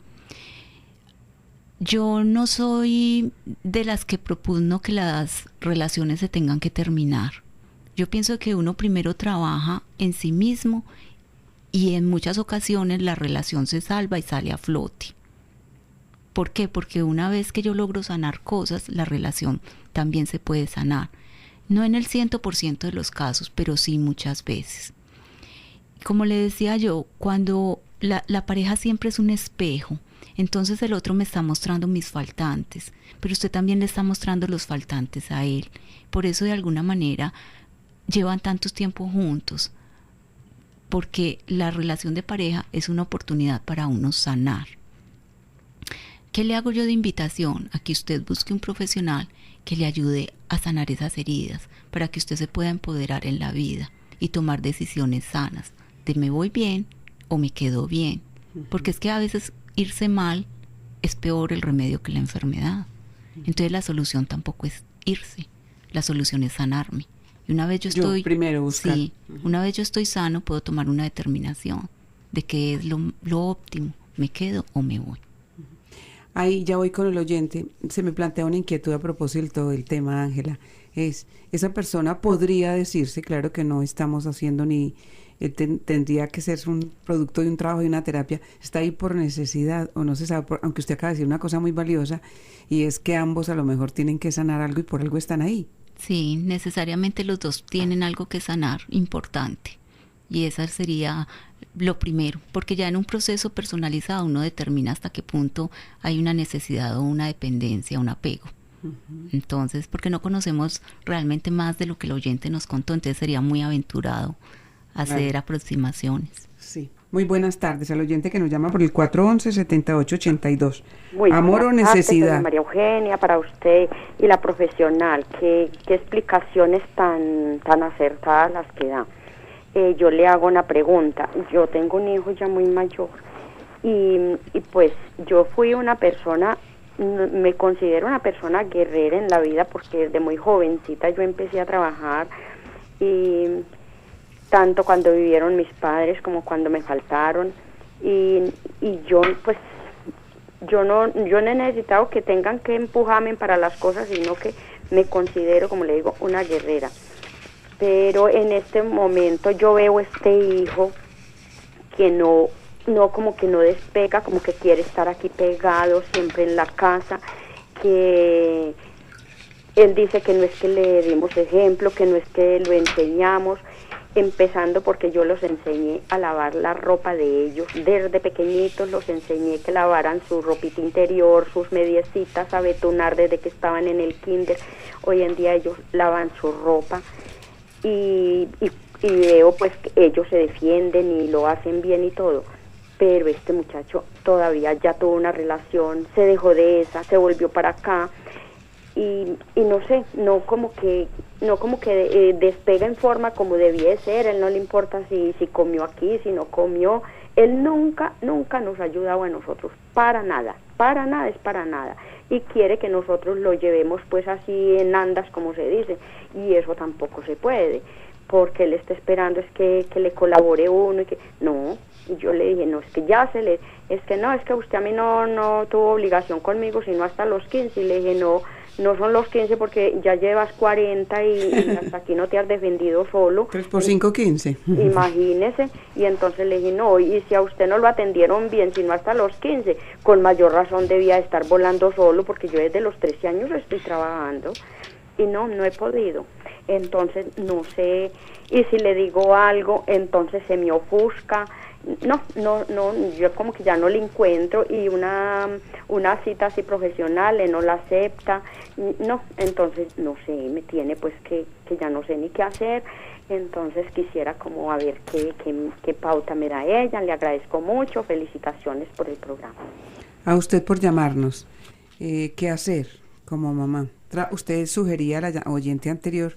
Yo no soy de las que propugno que las relaciones se tengan que terminar. Yo pienso que uno primero trabaja en sí mismo y en muchas ocasiones la relación se salva y sale a flote. ¿Por qué? Porque una vez que yo logro sanar cosas, la relación también se puede sanar. No en el 100% de los casos, pero sí muchas veces. Como le decía yo, cuando la pareja siempre es un espejo, entonces el otro me está mostrando mis faltantes, pero usted también le está mostrando los faltantes a él. Por eso de alguna manera llevan tantos tiempos juntos. porque la relación de pareja es una oportunidad para uno sanar. ¿Qué le hago yo de invitación? A que usted busque un profesional que le ayude a sanar esas heridas, para que usted se pueda empoderar en la vida y tomar decisiones sanas, de me voy bien o me quedo bien, porque es que a veces irse mal es peor el remedio que la enfermedad. Entonces la solución tampoco es irse, la solución es sanarme. Y una vez yo estoy primero buscar. Sí, una vez yo estoy sano, puedo tomar una determinación de qué es lo óptimo, me quedo o me voy. Ahí ya voy con el oyente. Se me plantea una inquietud a propósito del tema, Ángela. Esa persona podría decirse, claro que no estamos haciendo ni tendría que ser un producto de un trabajo y una terapia, está ahí por necesidad o no se sabe, aunque usted acaba de decir una cosa muy valiosa, y es que ambos a lo mejor tienen que sanar algo y por algo están ahí. Sí, necesariamente los dos tienen algo que sanar importante, y esa sería lo primero, porque ya en un proceso personalizado uno determina hasta qué punto hay una necesidad o una dependencia, un apego. Entonces, porque no conocemos realmente más de lo que el oyente nos contó, entonces sería muy aventurado hacer aproximaciones. Sí. Muy buenas tardes al oyente que nos llama por el 411-7882. Muy Amor o necesidad. Tardes, María Eugenia, para usted y la profesional, qué explicaciones tan acertadas las que da. Yo le hago una pregunta. Yo tengo un hijo ya muy mayor y pues yo fui una persona, me considero una persona guerrera en la vida, porque desde muy jovencita yo empecé a trabajar, y tanto cuando vivieron mis padres como cuando me faltaron, y yo pues yo no he necesitado que tengan que empujarme para las cosas, sino que me considero, como le digo, una guerrera. Pero en este momento yo veo este hijo que no como que no despega, como que quiere estar aquí pegado siempre en la casa, que él dice que no es que le dimos ejemplo, que no es que lo enseñamos, empezando porque yo los enseñé a lavar la ropa de ellos. Desde pequeñitos los enseñé que lavaran su ropita interior, sus mediecitas, a betonar desde que estaban en el kinder. Hoy en día ellos lavan su ropa y veo pues que ellos se defienden y lo hacen bien y todo. Pero este muchacho todavía ya tuvo una relación, se dejó de esa, se volvió para acá, y no sé, no como que despega en forma como debía ser. Él no le importa si comió aquí, si no comió. Él nunca nos ha ayudado a nosotros, para nada, y quiere que nosotros lo llevemos pues así en andas, como se dice, y eso tampoco se puede, porque él está esperando es que le colabore uno, y que no. Y yo le dije, no, es que es que usted a mí no tuvo obligación conmigo, sino hasta los 15, y le dije, no son los 15 porque ya llevas 40 y hasta aquí no te has defendido solo. 3 por 5, 15. Imagínese. Y entonces le dije, no, y si a usted no lo atendieron bien, sino hasta los 15, con mayor razón debía estar volando solo, porque yo desde los 13 años estoy trabajando, y no he podido. Entonces, no sé, y si le digo algo, entonces se me ofusca. No, yo como que ya no le encuentro, y una cita así profesional no la acepta. No, entonces no sé, me tiene pues que ya no sé ni qué hacer. Entonces quisiera como a ver qué pauta me da ella. Le agradezco mucho, felicitaciones por el programa. A usted por llamarnos. ¿Qué hacer como mamá? Usted sugería a la oyente anterior,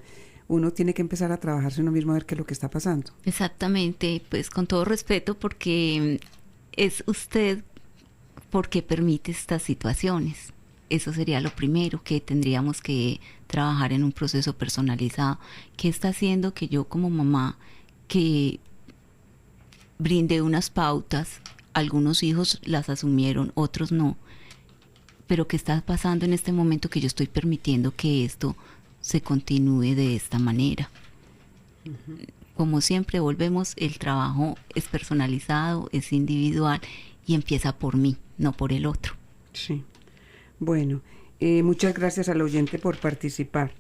uno tiene que empezar a trabajarse uno mismo, a ver qué es lo que está pasando. Exactamente, pues con todo respeto, porque es usted porque permite estas situaciones. Eso sería lo primero que tendríamos que trabajar en un proceso personalizado. ¿Qué está haciendo que yo como mamá, que brinde unas pautas, algunos hijos las asumieron, otros no, pero qué está pasando en este momento que yo estoy permitiendo que esto se continúe de esta manera? Como siempre volvemos, el trabajo es personalizado, es individual y empieza por mí, no por el otro. Sí. Bueno, muchas gracias al oyente por participar.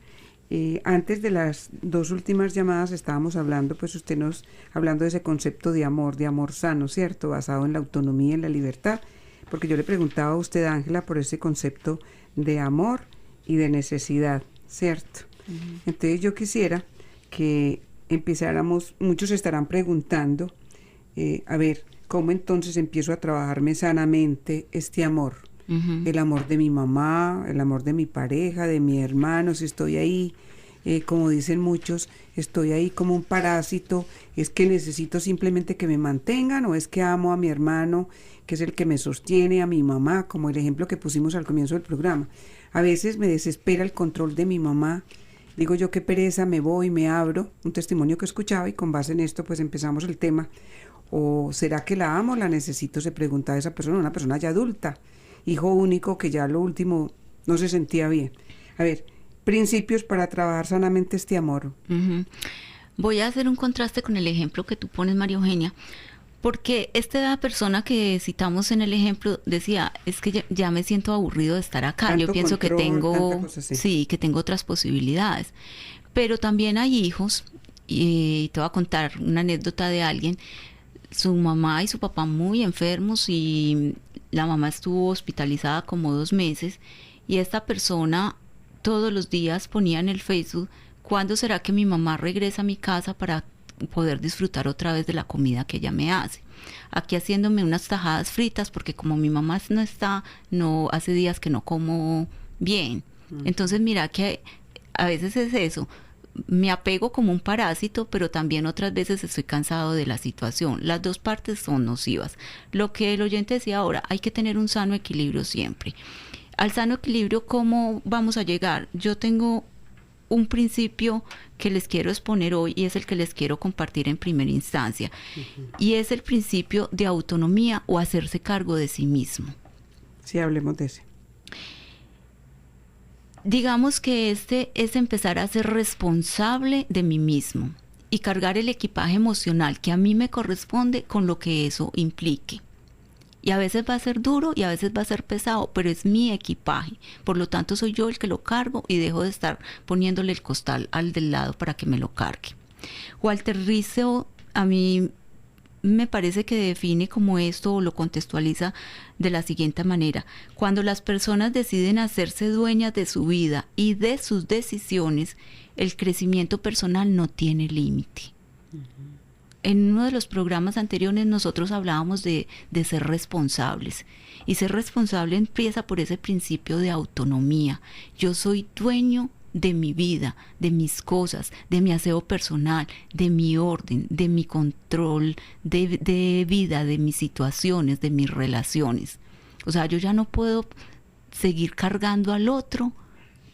Antes de las dos últimas llamadas estábamos hablando, pues usted nos hablando de ese concepto de amor sano, ¿cierto? Basado en la autonomía y en la libertad, porque yo le preguntaba a usted, Ángela, por ese concepto de amor y de necesidad, ¿cierto? Entonces yo quisiera que empezáramos, muchos estarán preguntando A ver, ¿cómo entonces empiezo a trabajarme sanamente este amor? El amor de mi mamá, el amor de mi pareja, de mi hermano, si estoy ahí, como dicen muchos, estoy ahí como un parásito, es que necesito simplemente que me mantengan, o es que amo a mi hermano, que es el que me sostiene, a mi mamá, como el ejemplo que pusimos al comienzo del programa. A veces me desespera el control de mi mamá, digo yo qué pereza, me voy, me abro, un testimonio que escuchaba, y con base en esto pues empezamos el tema. ¿O será que la amo, la necesito? Se preguntaba esa persona, una persona ya adulta, hijo único, que ya lo último no se sentía bien. A ver, principios para trabajar sanamente este amor. Voy a hacer un contraste con el ejemplo que tú pones, María Eugenia, porque esta persona que citamos en el ejemplo decía, es que ya me siento aburrido de estar acá, Tanto yo pienso control, que tengo, tanta cosa, sí. sí, que tengo otras posibilidades, pero también hay hijos, y te voy a contar una anécdota de alguien. Su mamá y su papá muy enfermos, y la mamá estuvo hospitalizada como 2 meses, y esta persona todos los días ponía en el Facebook, ¿cuándo será que mi mamá regresa a mi casa para poder disfrutar otra vez de la comida que ella me hace? Aquí haciéndome unas tajadas fritas, porque como mi mamá no está, no hace días que no como bien. Entonces mira que a veces es eso, me apego como un parásito, pero también otras veces estoy cansado de la situación. Las dos partes son nocivas. Lo que el oyente decía ahora, hay que tener un sano equilibrio siempre. Al sano equilibrio, ¿cómo vamos a llegar? Yo tengo un principio que les quiero exponer hoy, y es el que les quiero compartir en primera instancia. Y es el principio de autonomía, o hacerse cargo de sí mismo. Sí, hablemos de ese. Digamos que este es empezar a ser responsable de mí mismo y cargar el equipaje emocional que a mí me corresponde con lo que eso implique. Y a veces va a ser duro y a veces va a ser pesado, pero es mi equipaje. Por lo tanto, soy yo el que lo cargo, y dejo de estar poniéndole el costal al del lado para que me lo cargue. Walter Rizzo a mí me parece que define como esto, o lo contextualiza de la siguiente manera: cuando las personas deciden hacerse dueñas de su vida y de sus decisiones, el crecimiento personal no tiene límite. En uno de los programas anteriores nosotros hablábamos de ser responsables, y ser responsable empieza por ese principio de autonomía. Yo soy dueño de mi vida, de mis cosas, de mi aseo personal, de mi orden, de mi control de vida, de mis situaciones, de mis relaciones. O sea, yo ya no puedo seguir cargando al otro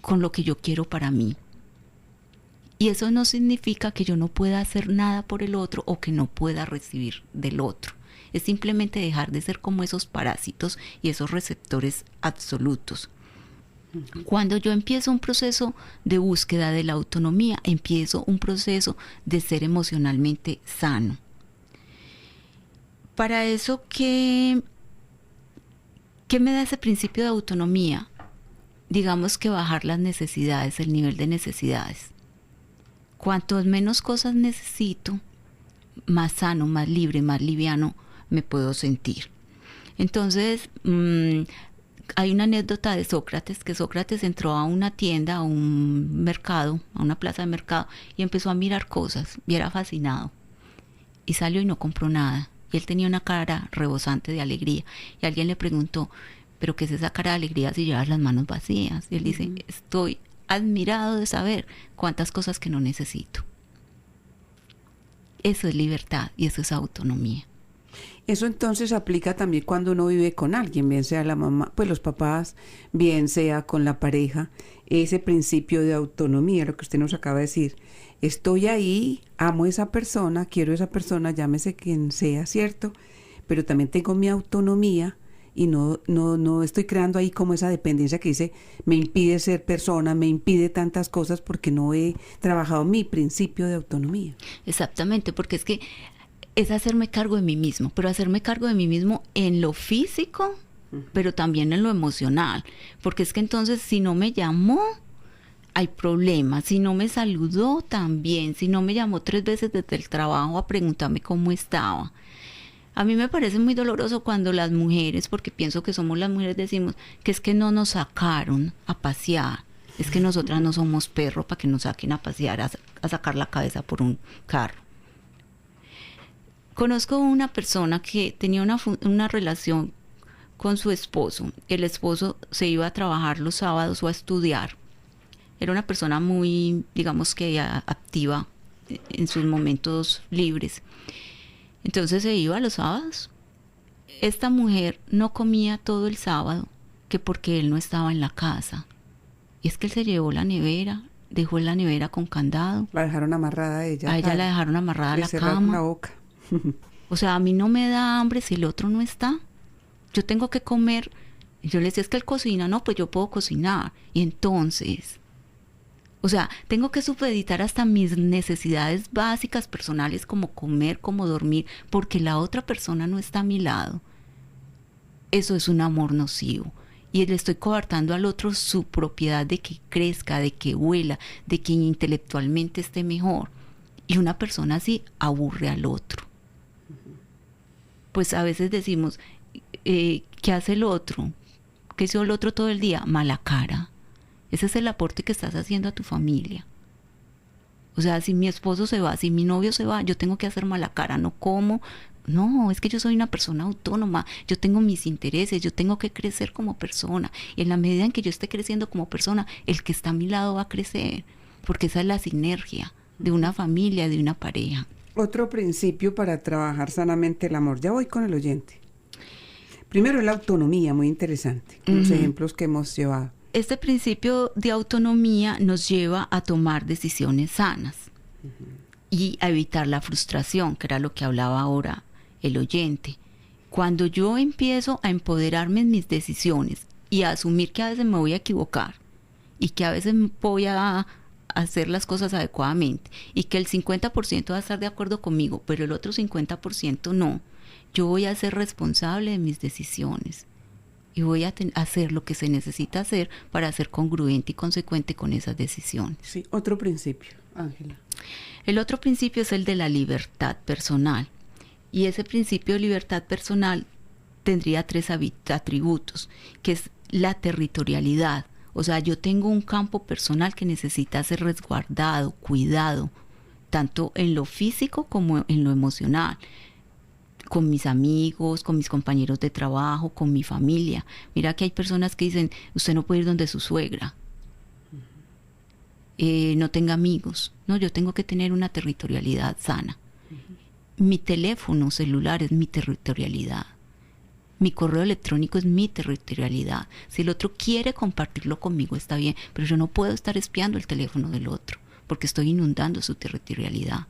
con lo que yo quiero para mí. Y eso no significa que yo no pueda hacer nada por el otro, o que no pueda recibir del otro. Es simplemente dejar de ser como esos parásitos y esos receptores absolutos. Cuando yo empiezo un proceso de búsqueda de la autonomía, empiezo un proceso de ser emocionalmente sano. Para eso, ¿qué me da ese principio de autonomía? Digamos que bajar las necesidades, el nivel de necesidades. Cuanto menos cosas necesito, más sano, más libre, más liviano me puedo sentir. Entonces, hay una anécdota de Sócrates, que Sócrates entró a una tienda, a un mercado, a una plaza de mercado, y empezó a mirar cosas, y era fascinado. Y salió y no compró nada. Y él tenía una cara rebosante de alegría. Y alguien le preguntó, ¿pero qué es esa cara de alegría si llevas las manos vacías? Y él dice, estoy admirado de saber cuántas cosas que no necesito. Eso es libertad y eso es autonomía. Eso entonces aplica también cuando uno vive con alguien, bien sea la mamá, pues los papás, bien sea con la pareja, ese principio de autonomía, lo que usted nos acaba de decir. Estoy ahí, amo a esa persona, quiero a esa persona, llámese quien sea, ¿cierto? Pero también tengo mi autonomía, y no estoy creando ahí como esa dependencia que dice, me impide ser persona, me impide tantas cosas porque no he trabajado mi principio de autonomía. Exactamente, porque es que es hacerme cargo de mí mismo, pero hacerme cargo de mí mismo en lo físico, pero también en lo emocional, porque es que entonces si no me llamó, hay problemas, si no me saludó también, si no me llamó 3 veces desde el trabajo a preguntarme cómo estaba. A mí me parece muy doloroso cuando las mujeres, porque pienso que somos las mujeres, decimos que es que no nos sacaron a pasear, es que nosotras no somos perros para que nos saquen a pasear, a sacar la cabeza por un carro. Conozco una persona que tenía una relación con su esposo. El esposo se iba a trabajar los sábados o a estudiar. Era una persona muy, digamos que activa en sus momentos libres. Entonces se iba los sábados. Esta mujer no comía todo el sábado, que porque él no estaba en la casa. Y es que él se llevó la nevera, dejó la nevera con candado. La dejaron amarrada a ella. A ella la dejaron amarrada a la cama. La boca. O sea, a mí no me da hambre si el otro no está. Yo tengo que comer. Y yo le decía, es que él cocina. No, pues yo puedo cocinar. Y entonces, o sea, tengo que supeditar hasta mis necesidades básicas personales, como comer, como dormir, porque la otra persona no está a mi lado. Eso es un amor nocivo. Y le estoy coartando al otro su propiedad de que crezca, de que huela, de que intelectualmente esté mejor. Y una persona así aburre al otro. Pues a veces decimos, ¿qué hace el otro? ¿Qué hizo el otro todo el día? Mala cara. Ese es el aporte que estás haciendo a tu familia. O sea, si mi esposo se va, si mi novio se va, yo tengo que hacer mala cara, no como. No, es que yo soy una persona autónoma, yo tengo mis intereses, yo tengo que crecer como persona. Y en la medida en que yo esté creciendo como persona, el que está a mi lado va a crecer, porque esa es la sinergia de una familia, de una pareja. Otro principio para trabajar sanamente el amor. Ya voy con el oyente. Primero es la autonomía, muy interesante, los ejemplos que hemos llevado. Este principio de autonomía nos lleva a tomar decisiones sanas y a evitar la frustración, que era lo que hablaba ahora el oyente. Cuando yo empiezo a empoderarme en mis decisiones y a asumir que a veces me voy a equivocar y que a veces voy a hacer las cosas adecuadamente y que el 50% va a estar de acuerdo conmigo, pero el otro 50% no, yo voy a ser responsable de mis decisiones y voy a hacer lo que se necesita hacer para ser congruente y consecuente con esas decisiones. Sí, otro principio, Ángela. El otro principio es el de la libertad personal. Y ese principio de libertad personal tendría 3 atributos, que es la territorialidad. O sea, yo tengo un campo personal que necesita ser resguardado, cuidado, tanto en lo físico como en lo emocional, con mis amigos, con mis compañeros de trabajo, con mi familia. Mira que hay personas que dicen, usted no puede ir donde su suegra, no tenga amigos. No, yo tengo que tener una territorialidad sana. Mi teléfono celular es mi territorialidad. Mi correo electrónico es mi territorialidad. Si el otro quiere compartirlo conmigo, está bien, pero yo no puedo estar espiando el teléfono del otro, porque estoy inundando su territorialidad.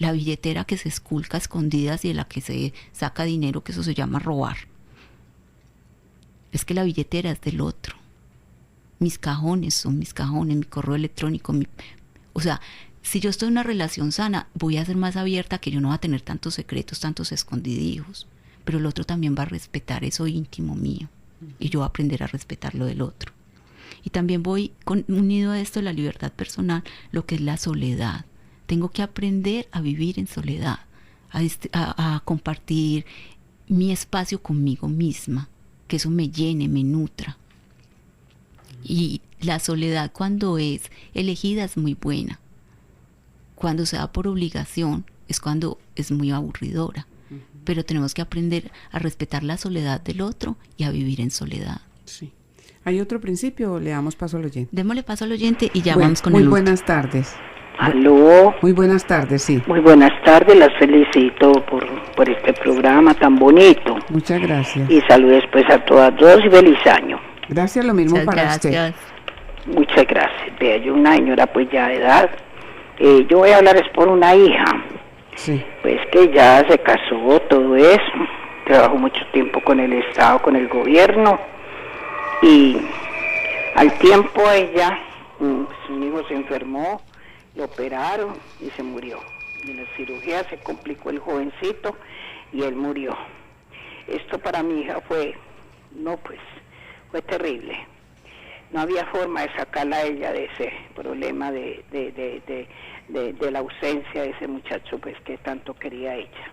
La billetera que se esculca a escondidas y de la que se saca dinero, que eso se llama robar. Es que la billetera es del otro. Mis cajones son mis cajones, mi correo electrónico, o sea, si yo estoy en una relación sana, voy a ser más abierta, que yo no voy a tener tantos secretos, tantos escondidijos. Pero el otro también va a respetar eso íntimo mío. Y yo voy a aprender a respetar lo del otro. Y también voy unido a esto, la libertad personal, lo que es la soledad. Tengo que aprender a vivir en soledad, a compartir mi espacio conmigo misma, que eso me llene, me nutra. Y la soledad, cuando es elegida, es muy buena. Cuando se da por obligación es cuando es muy aburridora. Pero tenemos que aprender a respetar la soledad del otro y a vivir en soledad. Sí. ¿Hay otro principio o le damos paso al oyente? Démosle paso al oyente y ya vamos con el último. Muy buenas tardes. Aló. Muy buenas tardes, sí. Muy buenas tardes, las felicito por este programa tan bonito. Muchas gracias. Y saludos pues a todas dos y feliz año. Gracias, lo mismo. Muchas para gracias. Usted. Muchas gracias. Vea, yo una señora pues ya de edad. Yo voy a hablar es por una hija. Sí. Pues que ya se casó, todo eso. Trabajó mucho tiempo con el Estado, con el gobierno. Y al tiempo ella, su hijo se enfermó, lo operaron y se murió. En la cirugía se complicó el jovencito y él murió. Esto para mi hija fue terrible. No había forma de sacarla a ella de ese problema de la ausencia de ese muchacho pues que tanto quería ella.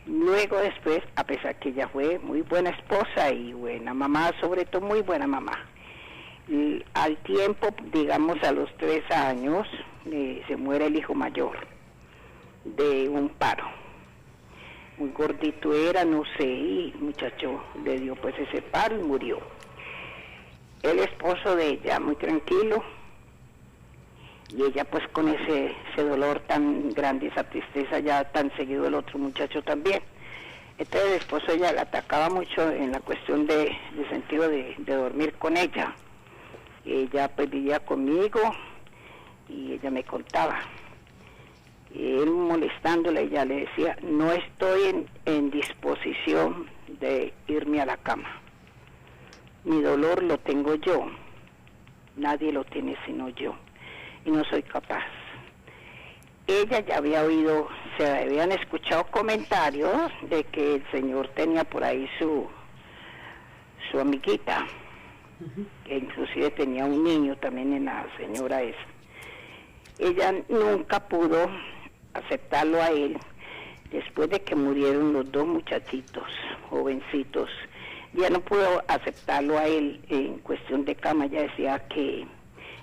Luego después, a pesar que ella fue muy buena esposa y buena mamá, sobre todo muy buena mamá, al tiempo, digamos a los 3 años, se muere el hijo mayor de un paro. muy gordito era, no sé, y el muchacho le dio pues ese paro y murió. El esposo de ella, muy tranquilo, y ella pues con ese dolor tan grande, esa tristeza, ya tan seguido el otro muchacho también. Entonces el esposo ella la atacaba mucho en la cuestión de sentido de dormir con ella. Ella pues vivía conmigo y ella me contaba. Él molestándola, ella le decía, no estoy en disposición de irme a la cama. Mi dolor lo tengo yo, nadie lo tiene sino yo, y no soy capaz. Ella ya había oído, se habían escuchado comentarios de que el señor tenía por ahí su amiguita, que inclusive tenía un niño también en la señora esa. Ella nunca pudo aceptarlo a él, después de que murieron los dos muchachitos, jovencitos, ya no pudo aceptarlo a él en cuestión de cama. Ella decía que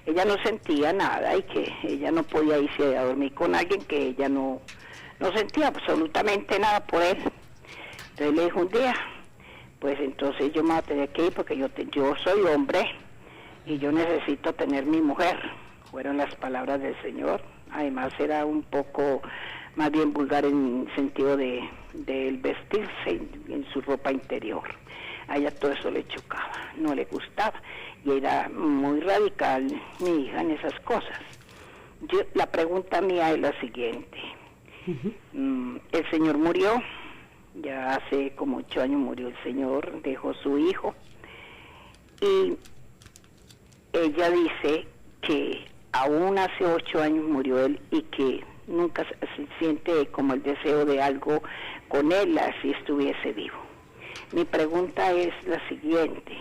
ella no sentía nada y que ella no podía irse a dormir con alguien que ella no sentía absolutamente nada por él. Entonces le dijo un día, pues entonces yo me voy a tener que ir porque yo soy hombre y yo necesito tener mi mujer. Fueron las palabras del Señor. Además era un poco más bien vulgar en sentido de él vestirse en su ropa interior. A ella todo eso le chocaba, no le gustaba, y era muy radical mi hija en esas cosas. La pregunta mía es la siguiente. El señor murió, ya hace como 8 años murió el señor, dejó su hijo, y ella dice que aún hace 8 años murió él y que nunca se siente como el deseo de algo con él, así estuviese vivo. Mi pregunta es la siguiente: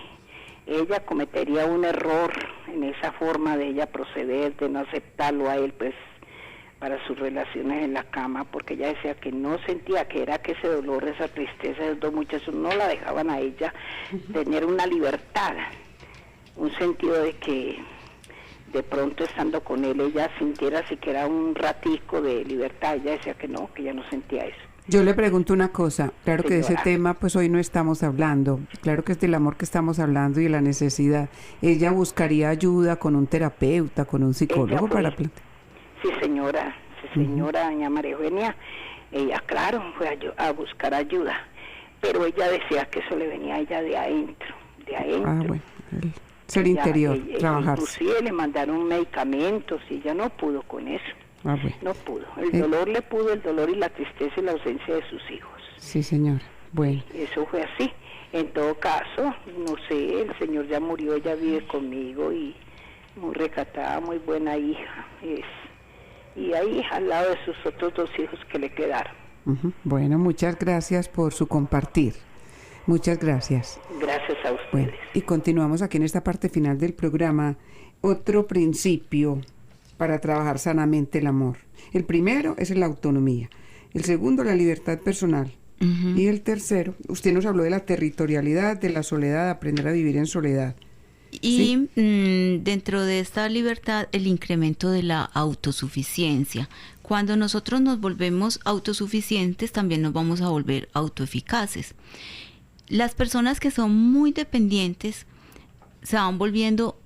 ¿ella cometería un error en esa forma de ella proceder, de no aceptarlo a él, pues, para sus relaciones en la cama? Porque ella decía que no sentía, que era que ese dolor, esa tristeza de los dos muchachos no la dejaban a ella tener una libertad, un sentido de que de pronto estando con él ella sintiera siquiera un ratico de libertad. Ella decía que ella no sentía eso. Yo le pregunto una cosa, claro que de ese Señora. tema pues hoy no estamos hablando, claro que es del amor que estamos hablando y de la necesidad. ¿Ella buscaría ayuda con un terapeuta, con un psicólogo para plantear? Sí, señora, doña María Eugenia, ella claro fue a buscar ayuda, pero ella decía que eso le venía a ella de adentro. Ah, bueno, el ser interior, trabajarse. Inclusive le mandaron medicamentos y ella no pudo con eso. Ah, bueno. No pudo. El dolor le pudo, el dolor y la tristeza y la ausencia de sus hijos. Sí, señora. Bueno. Eso fue así. En todo caso, no sé, el señor ya murió, ella vive conmigo y muy recatada, muy buena hija es. Y ahí al lado de sus otros 2 hijos que le quedaron. Bueno, muchas gracias por su compartir. Muchas gracias. Gracias a ustedes. Bueno, y continuamos aquí en esta parte final del programa. Otro principio para trabajar sanamente el amor. El primero es la autonomía. El segundo, la libertad personal. Y el tercero, usted nos habló de la territorialidad, de la soledad, aprender a vivir en soledad. Y ¿sí? Dentro de esta libertad, el incremento de la autosuficiencia. Cuando nosotros nos volvemos autosuficientes, también nos vamos a volver autoeficaces. Las personas que son muy dependientes se van volviendo,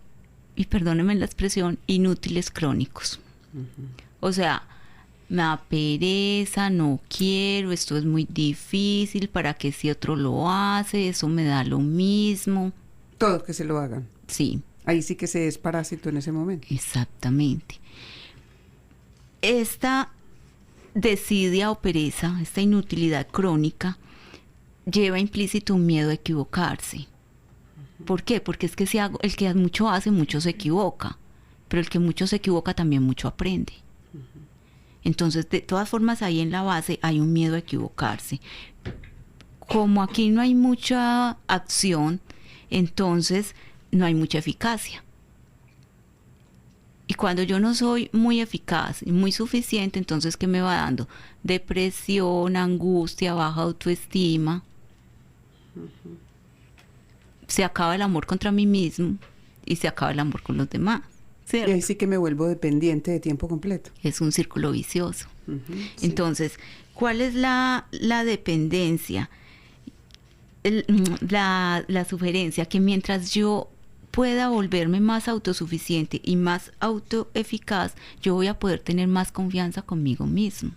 y perdónenme la expresión, inútiles crónicos. O sea, me da pereza, no quiero, esto es muy difícil, ¿para qué si otro lo hace? Eso me da lo mismo. Todos que se lo hagan. Sí. Ahí sí que se es parásito en ese momento. Exactamente. Esta desidia o pereza, esta inutilidad crónica, lleva implícito un miedo a equivocarse. ¿Por qué? Porque es que si el que mucho hace, mucho se equivoca, pero el que mucho se equivoca también mucho aprende. Entonces, de todas formas, ahí en la base hay un miedo a equivocarse. Como aquí no hay mucha acción, entonces no hay mucha eficacia. Y cuando yo no soy muy eficaz y muy suficiente, entonces ¿qué me va dando? Depresión, angustia, baja autoestima. Se acaba el amor contra mí mismo y se acaba el amor con los demás. ¿cierto? Y ahí sí que me vuelvo dependiente de tiempo completo. Es un círculo vicioso. Sí. Entonces, ¿cuál es la dependencia? La sugerencia que mientras yo pueda volverme más autosuficiente y más autoeficaz, yo voy a poder tener más confianza conmigo mismo.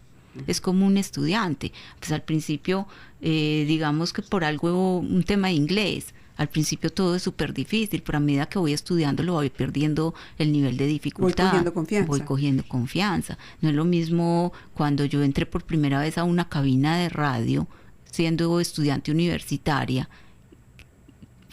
Es como un estudiante. Pues al principio, digamos que por algo, un tema de inglés, al principio todo es súper difícil, pero a medida que voy estudiando lo voy perdiendo el nivel de dificultad. Voy cogiendo confianza. No es lo mismo cuando yo entré por primera vez a una cabina de radio, siendo estudiante universitaria,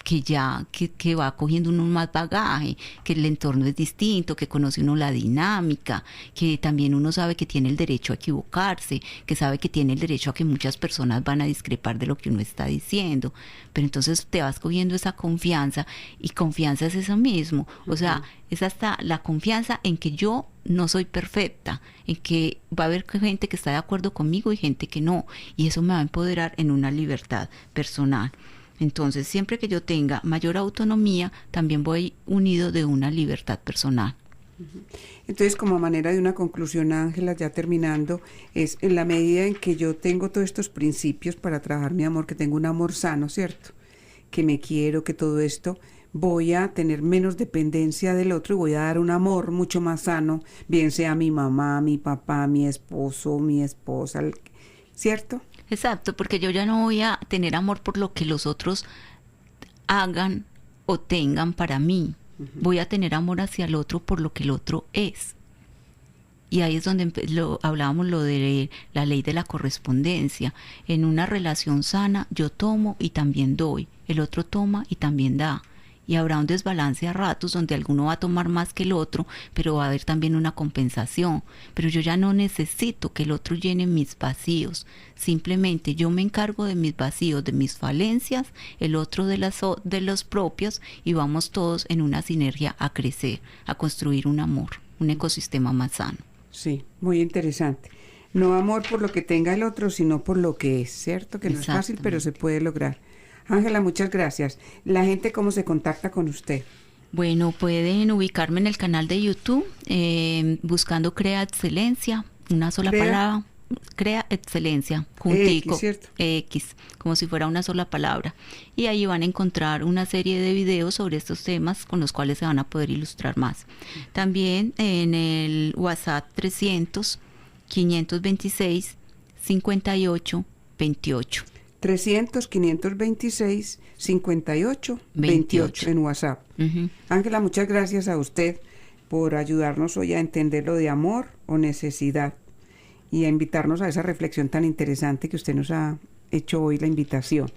que va cogiendo uno más bagaje, que el entorno es distinto, que conoce uno la dinámica, que también uno sabe que tiene el derecho a equivocarse, que sabe que tiene el derecho a que muchas personas van a discrepar de lo que uno está diciendo, pero entonces te vas cogiendo esa confianza, y confianza es eso mismo, o sea, es hasta la confianza en que yo no soy perfecta, en que va a haber gente que está de acuerdo conmigo y gente que no, y eso me va a empoderar en una libertad personal. Entonces, siempre que yo tenga mayor autonomía, también voy unido de una libertad personal. Entonces, como manera de una conclusión, Ángela, ya terminando, es en la medida en que yo tengo todos estos principios para trabajar mi amor, que tengo un amor sano, ¿cierto? Que me quiero, que todo esto, voy a tener menos dependencia del otro y voy a dar un amor mucho más sano, bien sea mi mamá, mi papá, mi esposo, mi esposa, ¿cierto? Exacto, porque yo ya no voy a tener amor por lo que los otros hagan o tengan para mí. Voy a tener amor hacia el otro por lo que el otro es. Y ahí es donde hablábamos lo de la ley de la correspondencia. En una relación sana yo tomo y también doy. El otro toma y también da. Y habrá un desbalance a ratos donde alguno va a tomar más que el otro, pero va a haber también una compensación. Pero yo ya no necesito que el otro llene mis vacíos. Simplemente yo me encargo de mis vacíos, de mis falencias, el otro de los propios, y vamos todos en una sinergia a crecer, a construir un amor, un ecosistema más sano. Sí, muy interesante. No amor por lo que tenga el otro, sino por lo que es, ¿cierto? Que no es fácil, pero se puede lograr. Ángela, muchas gracias. ¿La gente cómo se contacta con usted? Bueno, pueden ubicarme en el canal de YouTube, buscando Crea Excelencia, una sola palabra, Crea Excelencia, juntico, X, como si fuera una sola palabra. Y ahí van a encontrar una serie de videos sobre estos temas con los cuales se van a poder ilustrar más. También en el WhatsApp 300-526-5828. 300-526-5828 en WhatsApp. Ángela, muchas gracias a usted por ayudarnos hoy a entender lo de amor o necesidad y a invitarnos a esa reflexión tan interesante que usted nos ha hecho hoy la invitación.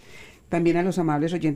También a los amables oyentes